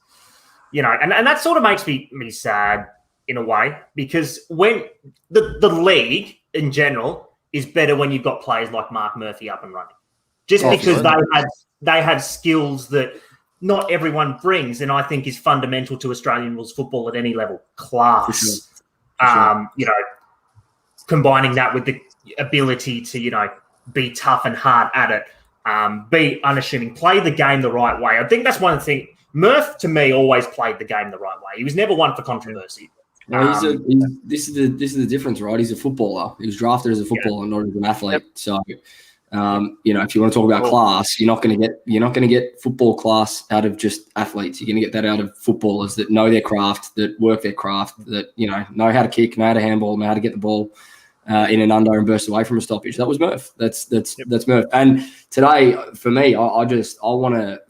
and that sort of makes me sad in a way, because when the league in general is better when you've got players like Mark Murphy up and running, just because they have skills that not everyone brings, and I think is fundamental to Australian rules football at any level. Class, for sure. Combining that with the ability to, be tough and hard at it, be unassuming, play the game the right way. I think that's one thing. Murph, to me, always played the game the right way. He was never one for controversy. No, this is the difference, right? He's a footballer. He was drafted as a footballer, not as an athlete. So, if you want to talk about class, you're not going to get football class out of just athletes. You're going to get that out of footballers that know their craft, that work their craft, that know how to kick, know how to handball, know how to get the ball in and under and burst away from a stoppage. That was Murph. That's Murph. And today, for me, I want to.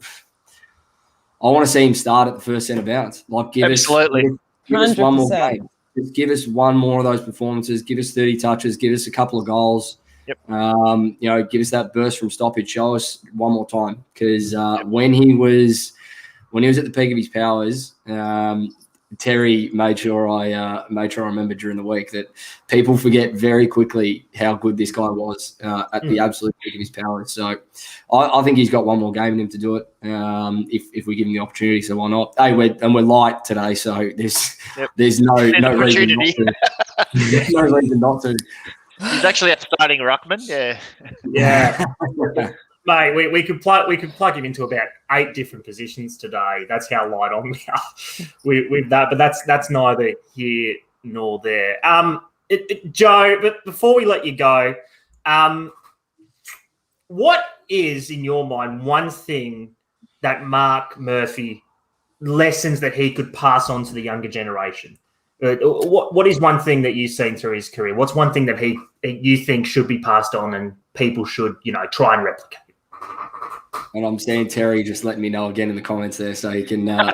I want to see him start at the first centre bounce. Like, give us one more 100%. game. Just give us one more of those performances. Give us 30 touches. Give us a couple of goals. Yep. Give us that burst from stoppage. Show us one more time, because when he was at the peak of his powers, Terry made sure I remember during the week that people forget very quickly how good this guy was at the absolute peak of his powers. So I think he's got one more game in him to do it if we give him the opportunity. So why not? Hey, we're light today, so there's no reason not to. There's no reason not to. He's actually starting ruckman. Yeah. Mate, we could plug him into about 8 different positions today. That's how light on we are with that. But that's neither here nor there. Joe, but before we let you go, what is in your mind one thing that Mark Murphy lessons that he could pass on to the younger generation? What is one thing that you've seen through his career? What's one thing that you think should be passed on and people should try and replicate? And I'm seeing Terry just letting me know again in the comments there, so he can. I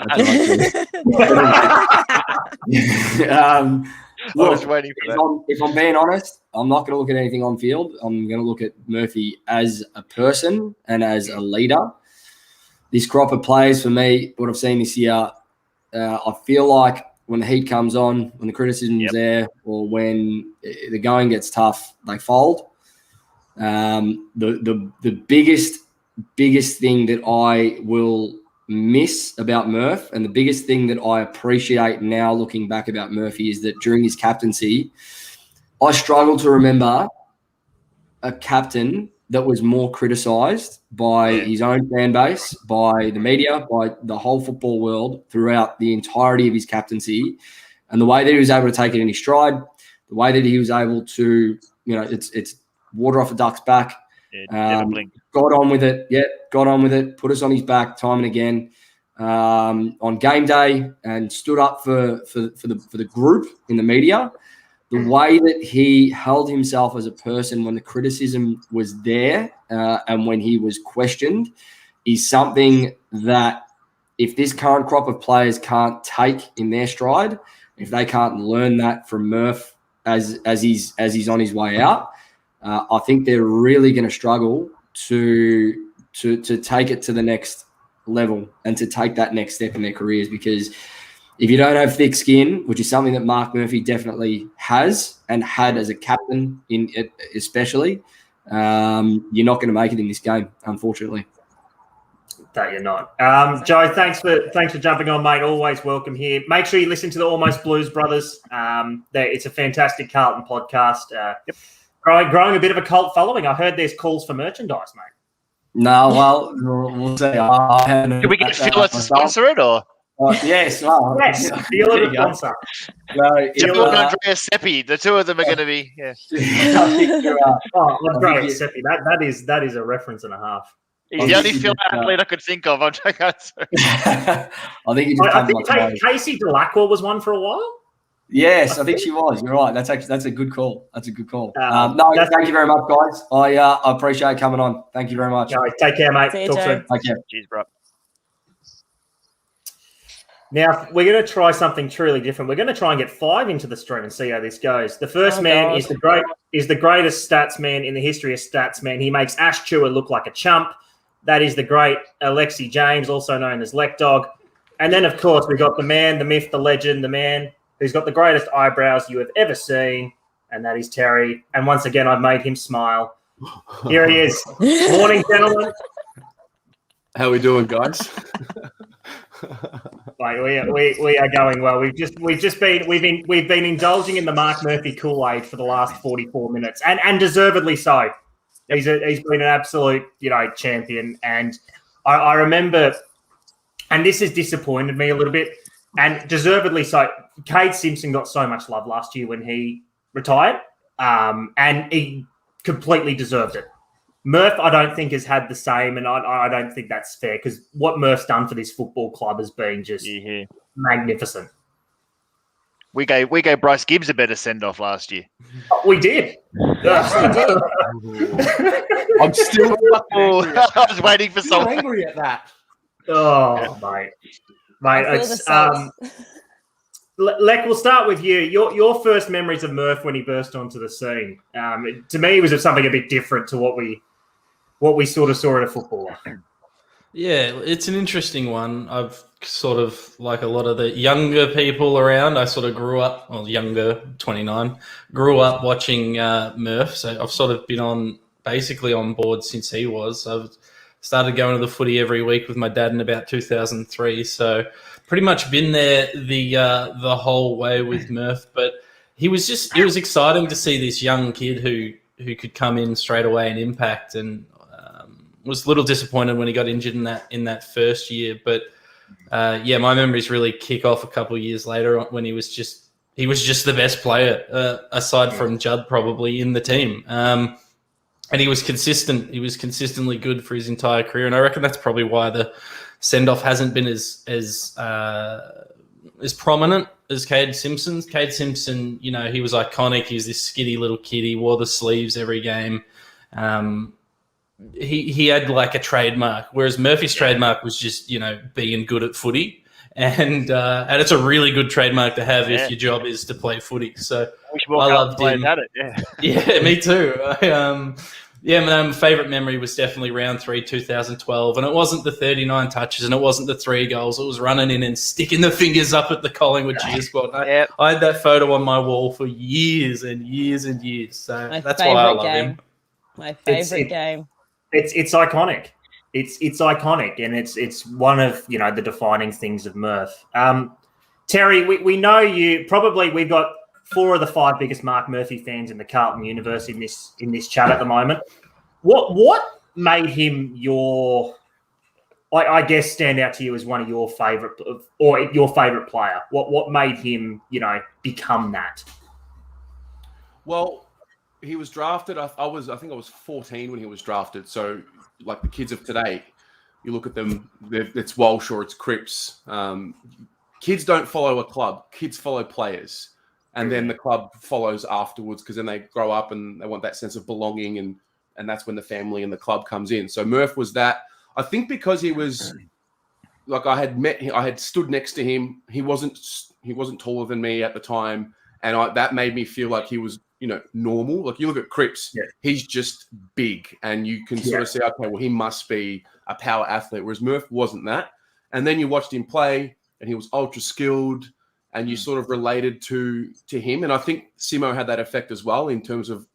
was waiting for that. If I'm being honest, I'm not going to look at anything on field. I'm going to look at Murphy as a person and as a leader. This crop of players, for me, what I've seen this year, I feel like when the heat comes on, when the criticism is there, or when the going gets tough, they fold. The biggest thing that I will miss about Murph, and the biggest thing that I appreciate now looking back about Murphy, is that during his captaincy, I struggle to remember a captain that was more criticised by his own fan base, by the media, by the whole football world throughout the entirety of his captaincy, and the way that he was able to take it in his stride, the way that he was able to, it's water off a duck's back. Got on with it, put us on his back time and again on game day, and stood up for the group in the media. The way that he held himself as a person when the criticism was there and when he was questioned is something that, if this current crop of players can't take in their stride, if they can't learn that from Murph as he's on his way out, I think they're really going to struggle to take it to the next level and to take that next step in their careers. Because if you don't have thick skin, which is something that Mark Murphy definitely has and had as a captain in it especially, you're not going to make it in this game, unfortunately. That you're not. Joe, thanks for jumping on, mate. Always welcome here. Make sure you listen to the Almost Blues Brothers. It's a fantastic Carlton podcast. Growing a bit of a cult following. I heard there's calls for merchandise, mate. No, well, we'll see. Can we get Phil to sponsor it, or? Yes. Yes, deal with a sponsor. Phil and Andrea Seppi, the two of them are going to be. Yeah. Andrea Seppi. That is a reference and a half. He's the only Phil athlete I could think of. I think Casey Delacroix was one for a while. Yes, I think she was. You're right. That's a good call. Thank you very much, guys. I appreciate coming on. Thank you very much. No, take care, mate. See you, Talk Joe. soon. Take care. Cheers, bro. Now, we're going to try something truly different. We're going to try and get 5 into the stream and see how this goes. The first is the greatest stats man in the history of stats man. He makes Ash Chewer look like a chump. That is the great Alexi James, also known as Lek Dog. And then, of course, we've got the man, the myth, the legend, the man who's got the greatest eyebrows you have ever seen, and that is Terry. And once again, I've made him smile. Here he is. Morning, gentlemen. How we doing, guys? Like, we are going well. We've been indulging in the Mark Murphy Kool-Aid for the last 44 minutes, and deservedly so. He's been an absolute champion, and I remember, and this has disappointed me a little bit, and deservedly so. Cade Simpson got so much love last year when he retired, and he completely deserved it. Murph, I don't think, has had the same, and I don't think that's fair, because what Murph's done for this football club has been just magnificent. We gave Bryce Gibbs a better send-off last year. We did. I'm still I was waiting for so someone. angry at that. Oh, mate, I feel the it's salt. Lek, we'll start with you. Your first memories of Murph when he burst onto the scene. To me, it was something a bit different to what we sort of saw in a footballer. Yeah, it's an interesting one. I've sort of, like a lot of the younger people around, I sort of grew up, well, younger, 29, grew up watching Murph. So I've sort of been basically on board since he was. I've started going to the footy every week with my dad in about 2003. So pretty much been there the whole way with Murph. But it was exciting to see this young kid who could come in straight away and impact, and was a little disappointed when he got injured in that first year. But my memories really kick off a couple of years later when he was just the best player aside from Judd probably in the team. And he was consistent. He was consistently good for his entire career, and I reckon that's probably why the send off hasn't been as prominent as Cade Simpson's. Cade Simpson, he was iconic. He was this skinny little kid. He wore the sleeves every game. He had like a trademark, whereas Murphy's trademark was just being good at footy, and it's a really good trademark to have if your job is to play footy. So I loved him. Had it, Yeah, me too. My favourite memory was definitely round 3, 2012, and it wasn't the 39 touches and it wasn't the 3 goals. It was running in and sticking the fingers up at the Collingwood cheer squad. I had that photo on my wall for years and years and years. So that's why I love him. My favourite game. It's iconic. It's iconic, and it's one of the defining things of Murph. Terry, we know you. Probably we've got 4 of the 5 biggest Mark Murphy fans in the Carlton universe in this chat at the moment. What made him I guess stand out to you as one of your favourite or your favourite player? What made him become that? Well, he was drafted. I think I was 14 when he was drafted. So, like the kids of today, you look at them. It's Walsh or it's Cripps. Kids don't follow a club. Kids follow players, and then the club follows afterwards because then they grow up and they want that sense of belonging, and that's when the family and the club comes in. So Murph was that. I think because he was like I had stood next to him. He wasn't taller than me at the time, and that made me feel like he was normal. Like you look at Cripps, he's just big, and you can sort of say, okay, well, he must be a power athlete, whereas Murph wasn't that. And then you watched him play, and he was ultra skilled, and you sort of related to him. And I think Simo had that effect as well in terms of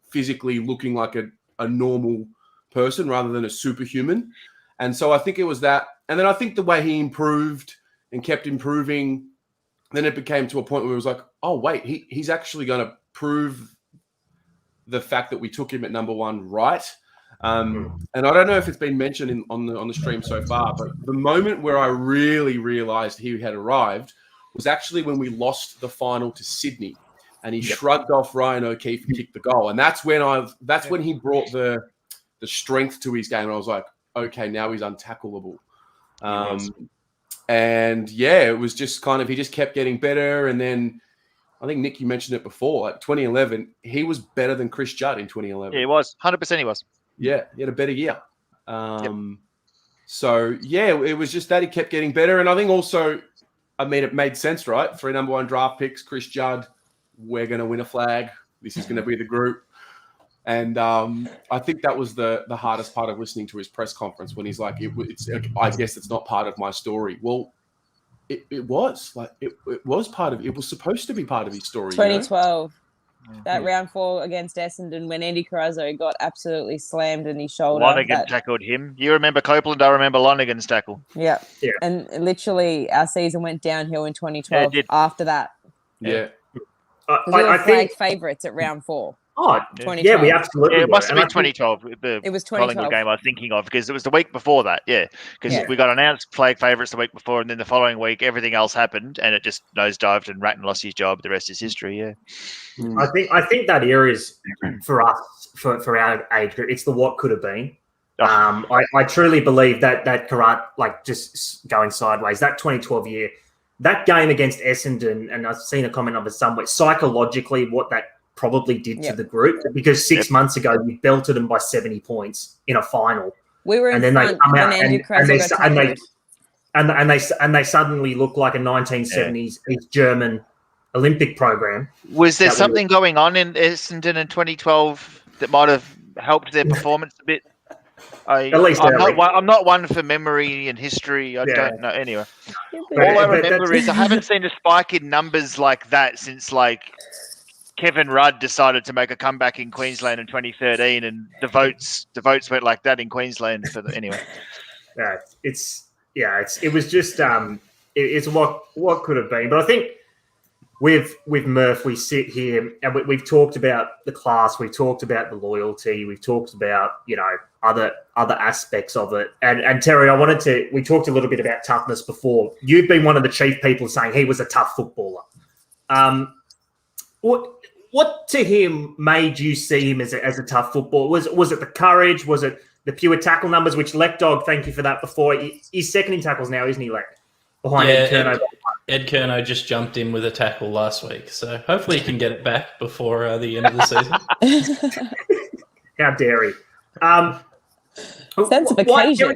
physically looking like a normal person rather than a superhuman. And so I think it was that. And then I think the way he improved and kept improving, then it became to a point where it was like, oh, wait, he's actually going to prove the fact that we took him at number 1 right. And I don't know if it's been mentioned on the stream so far, but the moment where I really realized he had arrived was actually when we lost the final to Sydney, and he shrugged off Ryan O'Keefe and kicked the goal. And that's when he brought the strength to his game. And I was like, okay, now he's untackleable. And it was just kind of, he just kept getting better. And then I think, Nick, you mentioned it before, like 2011, he was better than Chris Judd in 2011. Yeah, he was. 100% he was. Yeah, he had a better year. So, it was just that he kept getting better. And I think also, it made sense, right? 3 number 1 draft picks, Chris Judd, we're going to win a flag. This is going to be the group. And I think that was the hardest part of listening to his press conference when he's like, I guess it's not part of my story. Well, it was part of it. It was supposed to be part of his story. 2012, that round 4 against Essendon when Andy Carrazzo got absolutely slammed in his shoulder. Lonergan tackled him. You remember Copeland? I remember Lonergan's tackle. Yeah. And literally our season went downhill in 2012 after that. Yeah. We were flag favourites at round 4. Oh, 2012. yeah, we absolutely it must have been 2012. 2012. It was 2012. Collingwood game I was thinking of because it was the week before that. Yeah, because we got announced flag favourites the week before, and then the following week everything else happened, and it just nosedived, and Ratton lost his job. The rest is history. Yeah, I think that era is for us for our age group. It's the what could have been. I truly believe that Karat, like just going sideways, that 2012 year, that game against Essendon, and I've seen a comment of it somewhere, psychologically what that probably did to the group, because 6 months ago we belted them by 70 points in a final. We were in and then front they come out when Andrew Carrazzo got tackled. and they suddenly look like a 1970s East German Olympic program. Was there something going on in Essendon in 2012 that might have helped their performance a bit? At least I'm not one for memory and history. I don't know. Anyway, all I remember is I haven't seen a spike in numbers like that since Kevin Rudd decided to make a comeback in Queensland in 2013, and the votes went like that in Queensland. Anyway, it was just it's what could have been. But I think with Murph, we sit here and we've talked about the class, we've talked about the loyalty, we've talked about other aspects of it. And Terry, we talked a little bit about toughness before. You've been one of the chief people saying he was a tough footballer. What to him made you see him as a tough footballer? Was it the courage? Was it the pure tackle numbers? Which Lek Dog, thank you for that before. He's second in tackles now, isn't he, Lek? Behind Ed Curnow. Ed Curnow just jumped in with a tackle last week, so hopefully he can get it back before the end of the season. How dare he? Sense of occasion.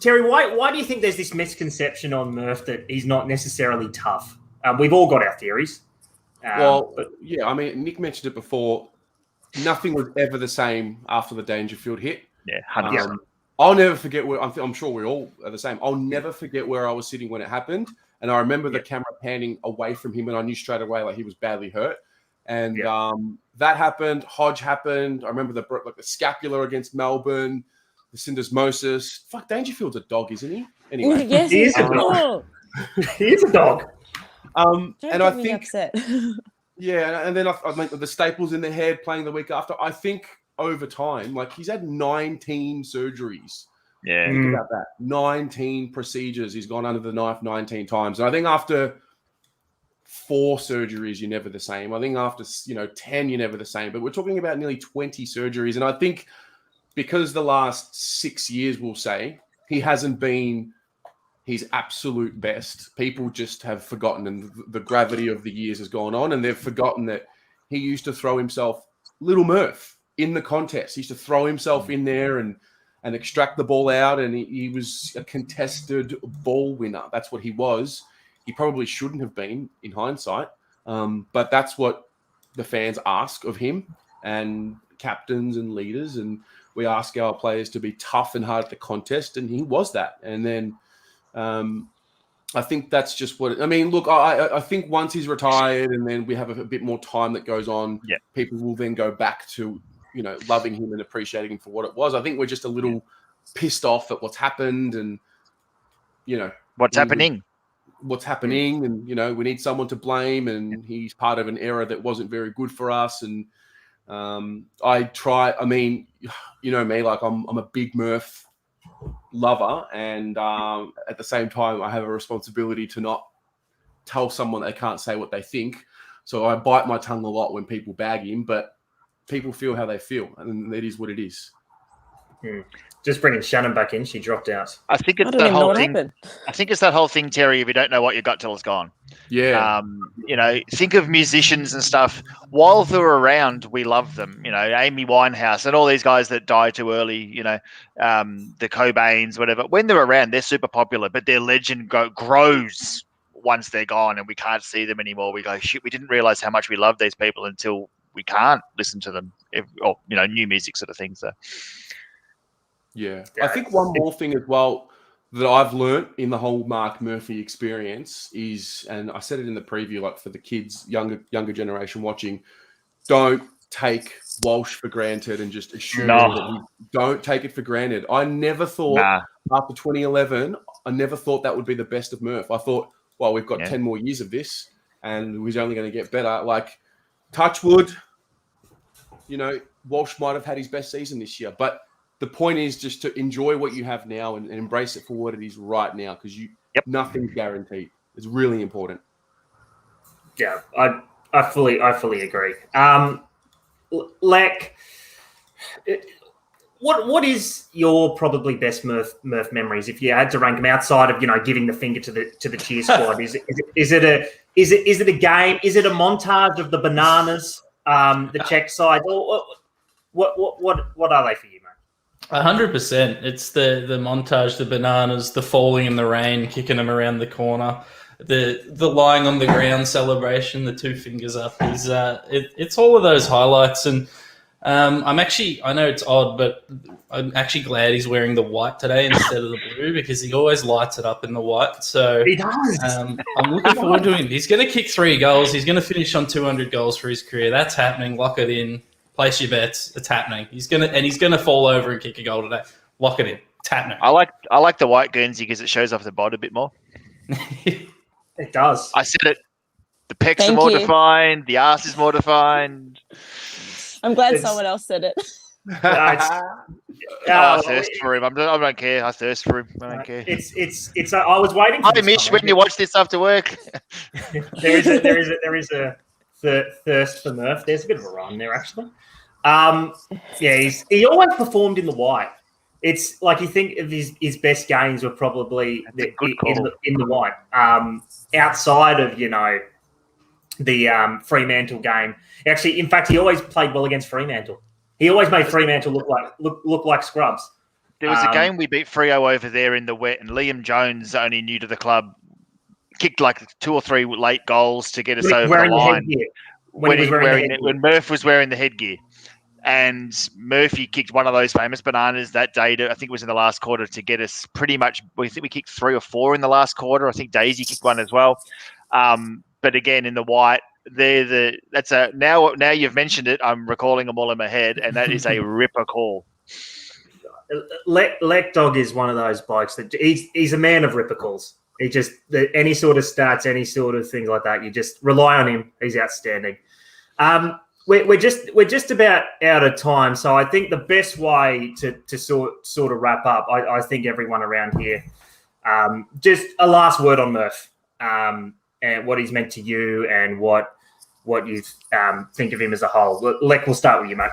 Terry, why do you think there's this misconception on Murph that he's not necessarily tough? We've all got our theories. I mean, Nick mentioned it before. Nothing was ever the same after the Dangerfield hit. Yeah, 100%. I'll never forget where I'm sure we all are the same. I'll never forget where I was sitting when it happened, and I remember the camera panning away from him, and I knew straight away he was badly hurt. And that happened. Hodge happened. I remember the scapula against Melbourne, the syndesmosis. Fuck, Dangerfield's a dog, isn't he? Anyway, yes, he is a dog. He is a dog. And I think upset. Yeah, and then I mean, the staples in the head playing the week after. I think over time, he's had 19 surgeries. Yeah. Think about that. 19 procedures. He's gone under the knife 19 times. And I think after 4 surgeries, you're never the same. I think after 10, you're never the same. But we're talking about nearly 20 surgeries. And I think because the last 6 years, we'll say, he hasn't been his absolute best. People just have forgotten, and the gravity of the years has gone on, and they've forgotten that he used to throw himself, little Murph, in the contest. He used to throw himself in there and extract the ball out, and he was a contested ball winner. That's what he was. He probably shouldn't have been, in hindsight, but that's what the fans ask of him, and captains and leaders, and we ask our players to be tough and hard at the contest, and he was that. And then I think that's just what I mean. Look, I think once he's retired and then we have a bit more time that goes on, people will then go back to, loving him and appreciating him for what it was. I think we're just a little pissed off at what's happened and, what's happening. And, we need someone to blame, and he's part of an era that wasn't very good for us. And I mean, me, I'm a big Murph lover, and at the same time I have a responsibility to not tell someone they can't say what they think, so I bite my tongue a lot when people bag him, but people feel how they feel, and it is what it is. Just bringing Shannon back in, she dropped out. I think it's that whole thing. I think it's that whole thing, Terry, if you don't know what you got till it's gone. Yeah. Think of musicians and stuff. While they're around, we love them. Amy Winehouse and all these guys that die too early, the Cobains, whatever. When they're around, they're super popular, but their legend grows once they're gone and we can't see them anymore. We go, shit, we didn't realize how much we love these people until we can't listen to them, new music sort of things. So. Yeah. I think one more thing as well that I've learnt in the whole Mark Murphy experience is, and I said it in the preview, for the kids, younger generation watching, don't take Walsh for granted and just assume that don't take it for granted. I never thought after 2011, I never thought that would be the best of Murph. I thought, well, we've got 10 more years of this and he's only going to get better. Touch wood, Walsh might have had his best season this year, but the point is just to enjoy what you have now and embrace it for what it is right now, because nothing's guaranteed. It's really important. Yeah, I fully agree. Lek, what is your probably best Murph memories if you had to rank them outside of giving the finger to the cheer squad? Is it a game? Is it a montage of the bananas, the check side? Or what are they for you, mate? 100%. It's the montage, the bananas, the falling in the rain, kicking them around the corner, the lying on the ground celebration, the two fingers up. It's all of those highlights. And I know it's odd, but I'm actually glad he's wearing the white today instead of the blue because he always lights it up in the white. So He does. I'm looking forward to him. He's going to kick 3 goals. He's going to finish on 200 goals for his career. That's happening. Lock it in. Place your bets. It's happening. He's gonna fall over and kick a goal today. Lock it in. It's happening. I like the white Guernsey because it shows off the bod a bit more. It does. I said it. The pecs Thank are more you. defined. The arse is more defined. I'm glad It's- someone else said it. I thirst for him. I don't care. I thirst for him. I don't care. It's. I was waiting. For Hi, this Mish. comment. When you watch this after work, there is a thirst for Murph. There's a bit of a run there, actually. He always performed in the white. It's like you think of his best games were probably That's a good call. in the white. Outside of the Fremantle game, actually, in fact, he always played well against Fremantle. He always made Fremantle look like scrubs. there was a game we beat Freo over there in the wet, and Liam Jones, only new to the club, kicked like 2 or 3 late goals to get us over the Wearing the line. headgear. When Murph was wearing the headgear. And Murphy kicked one of those famous bananas that day. I think it was in the last quarter to get us pretty much. I think we kicked 3 or 4 in the last quarter. I think Daisy kicked one as well. But again, in the white, now you've mentioned it. I'm recalling them all in my head, and that is a ripper call. Lek Dog is one of those blokes that he's a man of ripper calls. He just any sort of stats, any sort of things like that. You just rely on him. He's outstanding. We're just about out of time, so I think the best way to sort of wrap up. I think everyone around here, just a last word on Murph, and what he's meant to you, and what you think of him as a whole. Lek, we'll start with you, mate.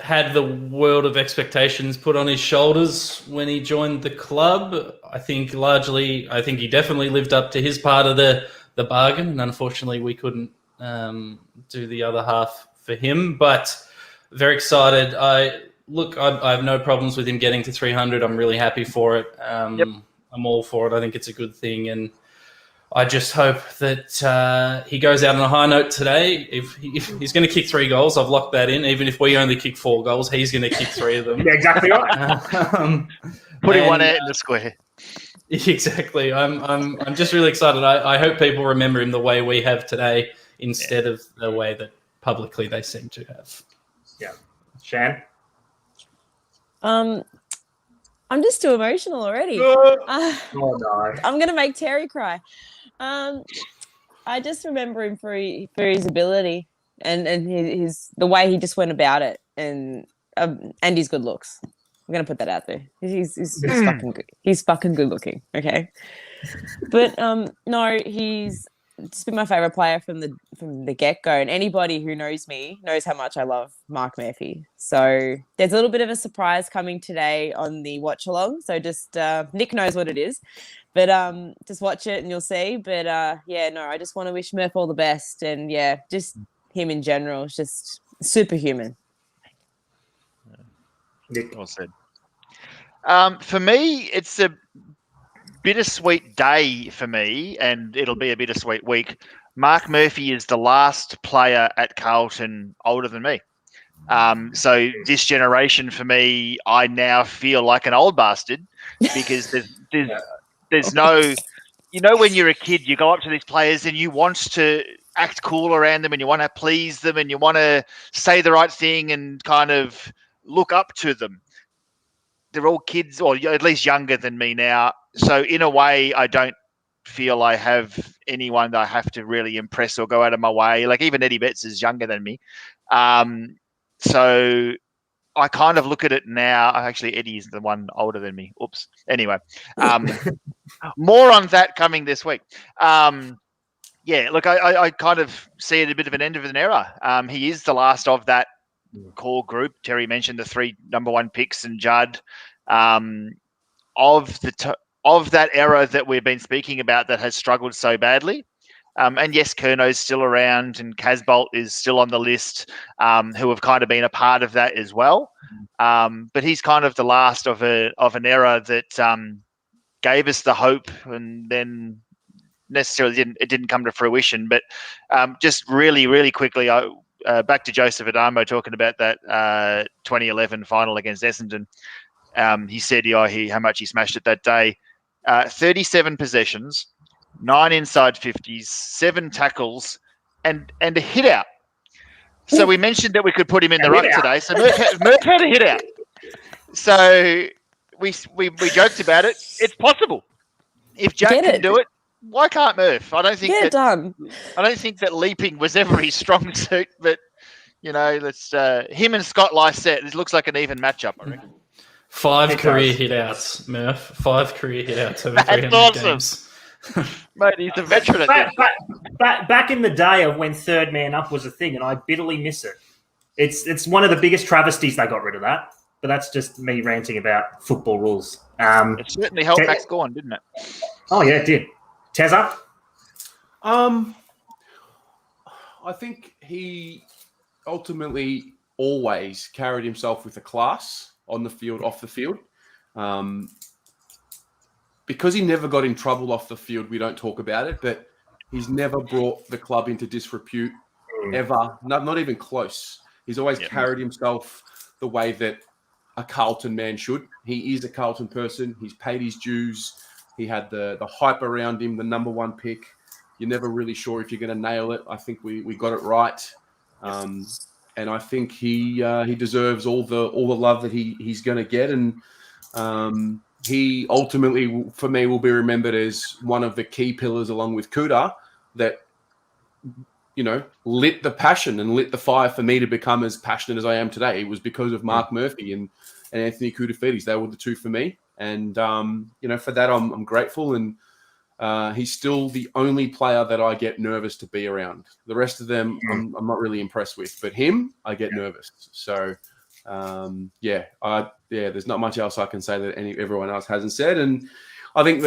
Had the world of expectations put on his shoulders when he joined the club. I think he definitely lived up to his part of the bargain, and unfortunately we couldn't do the other half for him. But very excited. I have no problems with him getting to 300. I'm really happy for it. I'm all for it. I think it's a good thing, and I just hope that he goes out on a high note today. If he's going to kick 3 goals, I've locked that in. Even if we only kick 4 goals, he's going to kick 3 of them. Yeah, exactly right. Putting one out in the square. Exactly. I'm just really excited. I hope people remember him the way we have today instead of the way that publicly they seem to have. Yeah. Shan? I'm just too emotional already. Oh, no. I'm gonna make Terry cry. I just remember him for his ability and his the way he just went about it, and his good looks. I'm gonna put that out there. He's fucking good. He's fucking good looking. Okay, but no, he's just been my favorite player from the get go. And anybody who knows me knows how much I love Mark Murphy. So there's a little bit of a surprise coming today on the watch along. So just Nick knows what it is, but just watch it and you'll see. But I just want to wish Murph all the best, and just him in general is just superhuman. Well said. For me, it's a bittersweet day for me, and it'll be a bittersweet week. Mark Murphy is the last player at Carlton older than me. So this generation for me, I now feel like an old bastard because there's no, when you're a kid, you go up to these players and you want to act cool around them and you want to please them and you want to say the right thing and kind of look up to them. They're all kids, or at least younger than me now. So in a way, I don't feel I have anyone that I have to really impress or go out of my way. Like even Eddie Betts is younger than me. So I kind of look at it now. Actually, Eddie is the one older than me. Oops. Anyway, more on that coming this week. Look, I kind of see it a bit of an end of an era. He is the last of that core group. Terry mentioned the 3 number 1 picks and Judd of that era that we've been speaking about that has struggled so badly. And yes, Kerno's still around, and Casbolt is still on the list, who have kind of been a part of that as well. But he's kind of the last of an era that gave us the hope, and then necessarily didn't come to fruition. But just really, really quickly, back to Joseph Adamo talking about that 2011 final against Essendon. He said how much he smashed it that day. 37 possessions, 9 inside 50s, 7 tackles, and a hit out. So we mentioned that we could put him in the ruck today. So Murph had a hit out. So we joked about it. It's possible. If Jack can do it, why can't Murph? I don't think Get it done. I don't think that leaping was ever his strong suit, but let's him and Scott Lysette. It looks like an even matchup, I reckon. 5 career hit outs, Murph. 5 career hit outs over 300 awesome. games. Mate, he's a veteran at this. Back in the day of when third man up was a thing, and I bitterly miss it. It's one of the biggest travesties they got rid of that. But that's just me ranting about football rules. It certainly helped Max Gawn, didn't it? Oh yeah, it did. Tezza? I think he ultimately always carried himself with a class on the field, off the field. Because he never got in trouble off the field, we don't talk about it, but he's never brought the club into disrepute ever, not even close. He's always carried himself the way that a Carlton man should. He is a Carlton person. He's paid his dues. He had the hype around him, the number 1 pick. You're never really sure if you're going to nail it. I think we got it right. And I think he deserves all the love that he's going to get. And he ultimately, for me, will be remembered as one of the key pillars, along with Kuda, that lit the passion and lit the fire for me to become as passionate as I am today. It was because of Mark Murphy and Anthony Koutoufides. They were the two for me. And, for that, I'm grateful. And he's still the only player that I get nervous to be around. The rest of them, I'm not really impressed with. But him, I get nervous. So, there's not much else I can say that everyone else hasn't said. And I think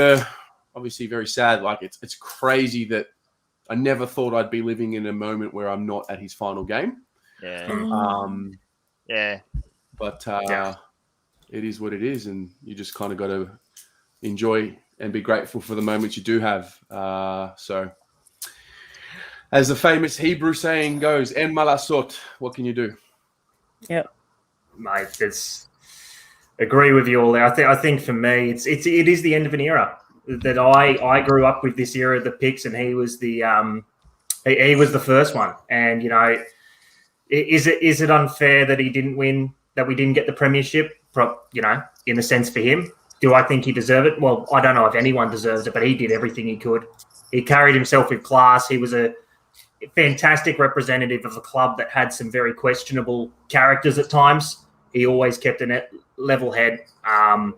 obviously very sad. Like, it's crazy that I never thought I'd be living in a moment where I'm not at his final game. Yeah. But it is what it is, and you just kind of got to enjoy and be grateful for the moments you do have. So, as the famous Hebrew saying goes, "En malasot," what can you do? Yep, mate. Agree with you all there. I think for me, it is the end of an era. That I grew up with this era of the picks, and he was the first one. And is it unfair that he didn't win? That we didn't get the premiership? In a sense for him, do I think he deserved it? Well, I don't know if anyone deserves it, but he did everything he could. He carried himself with class. He was a fantastic representative of a club that had some very questionable characters at times. He always kept a level head. I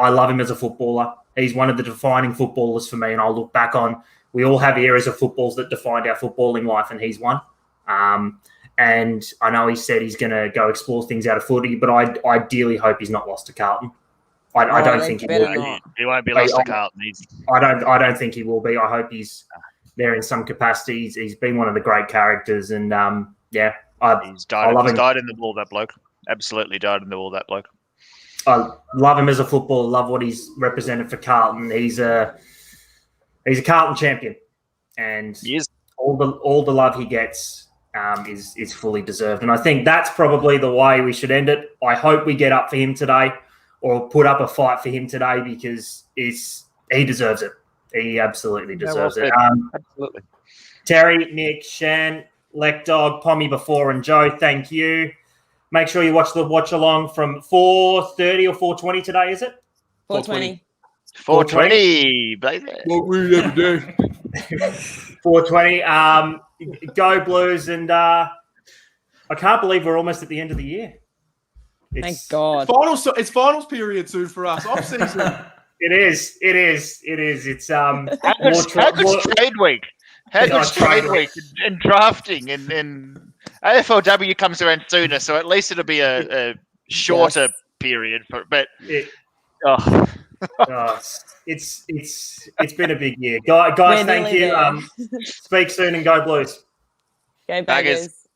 love him as a footballer. He's one of the defining footballers for me, and I'll look back on. We all have eras of footballs that defined our footballing life, and he's one. And I know he said he's going to go explore things out of footy, but I ideally hope he's not lost to Carlton. I don't think he will be. He won't be lost to Carlton. I don't think he will be. I hope he's there in some capacity. He's been one of the great characters, and he's died in the ball, that bloke. Absolutely died in the ball, that bloke. I love him as a footballer. Love what he's represented for Carlton. He's a Carlton champion, and he is. all the love he gets is fully deserved. And I think that's probably the way we should end it. I hope we get up for him today, or put up a fight for him today, because he deserves it. He absolutely deserves it. Absolutely. Terry, Nick, Shan, Lekdog, Pommy before, and Joe, thank you. Make sure you watch the watch along from 4:30 or 4:20 today, is it? 4:20. 4:20, baby. What we ever do? 4:20. Go Blues, and I can't believe we're almost at the end of the year. Thank God. It's finals period soon for us. Off season. It is. It's how good's trade week? How good's trade week and drafting and AFLW comes around sooner, so at least it'll be a shorter period. It's been a big year. Guys, We're thank nearly you. there. Speak soon and go Blues. Go Baggers. Baggers.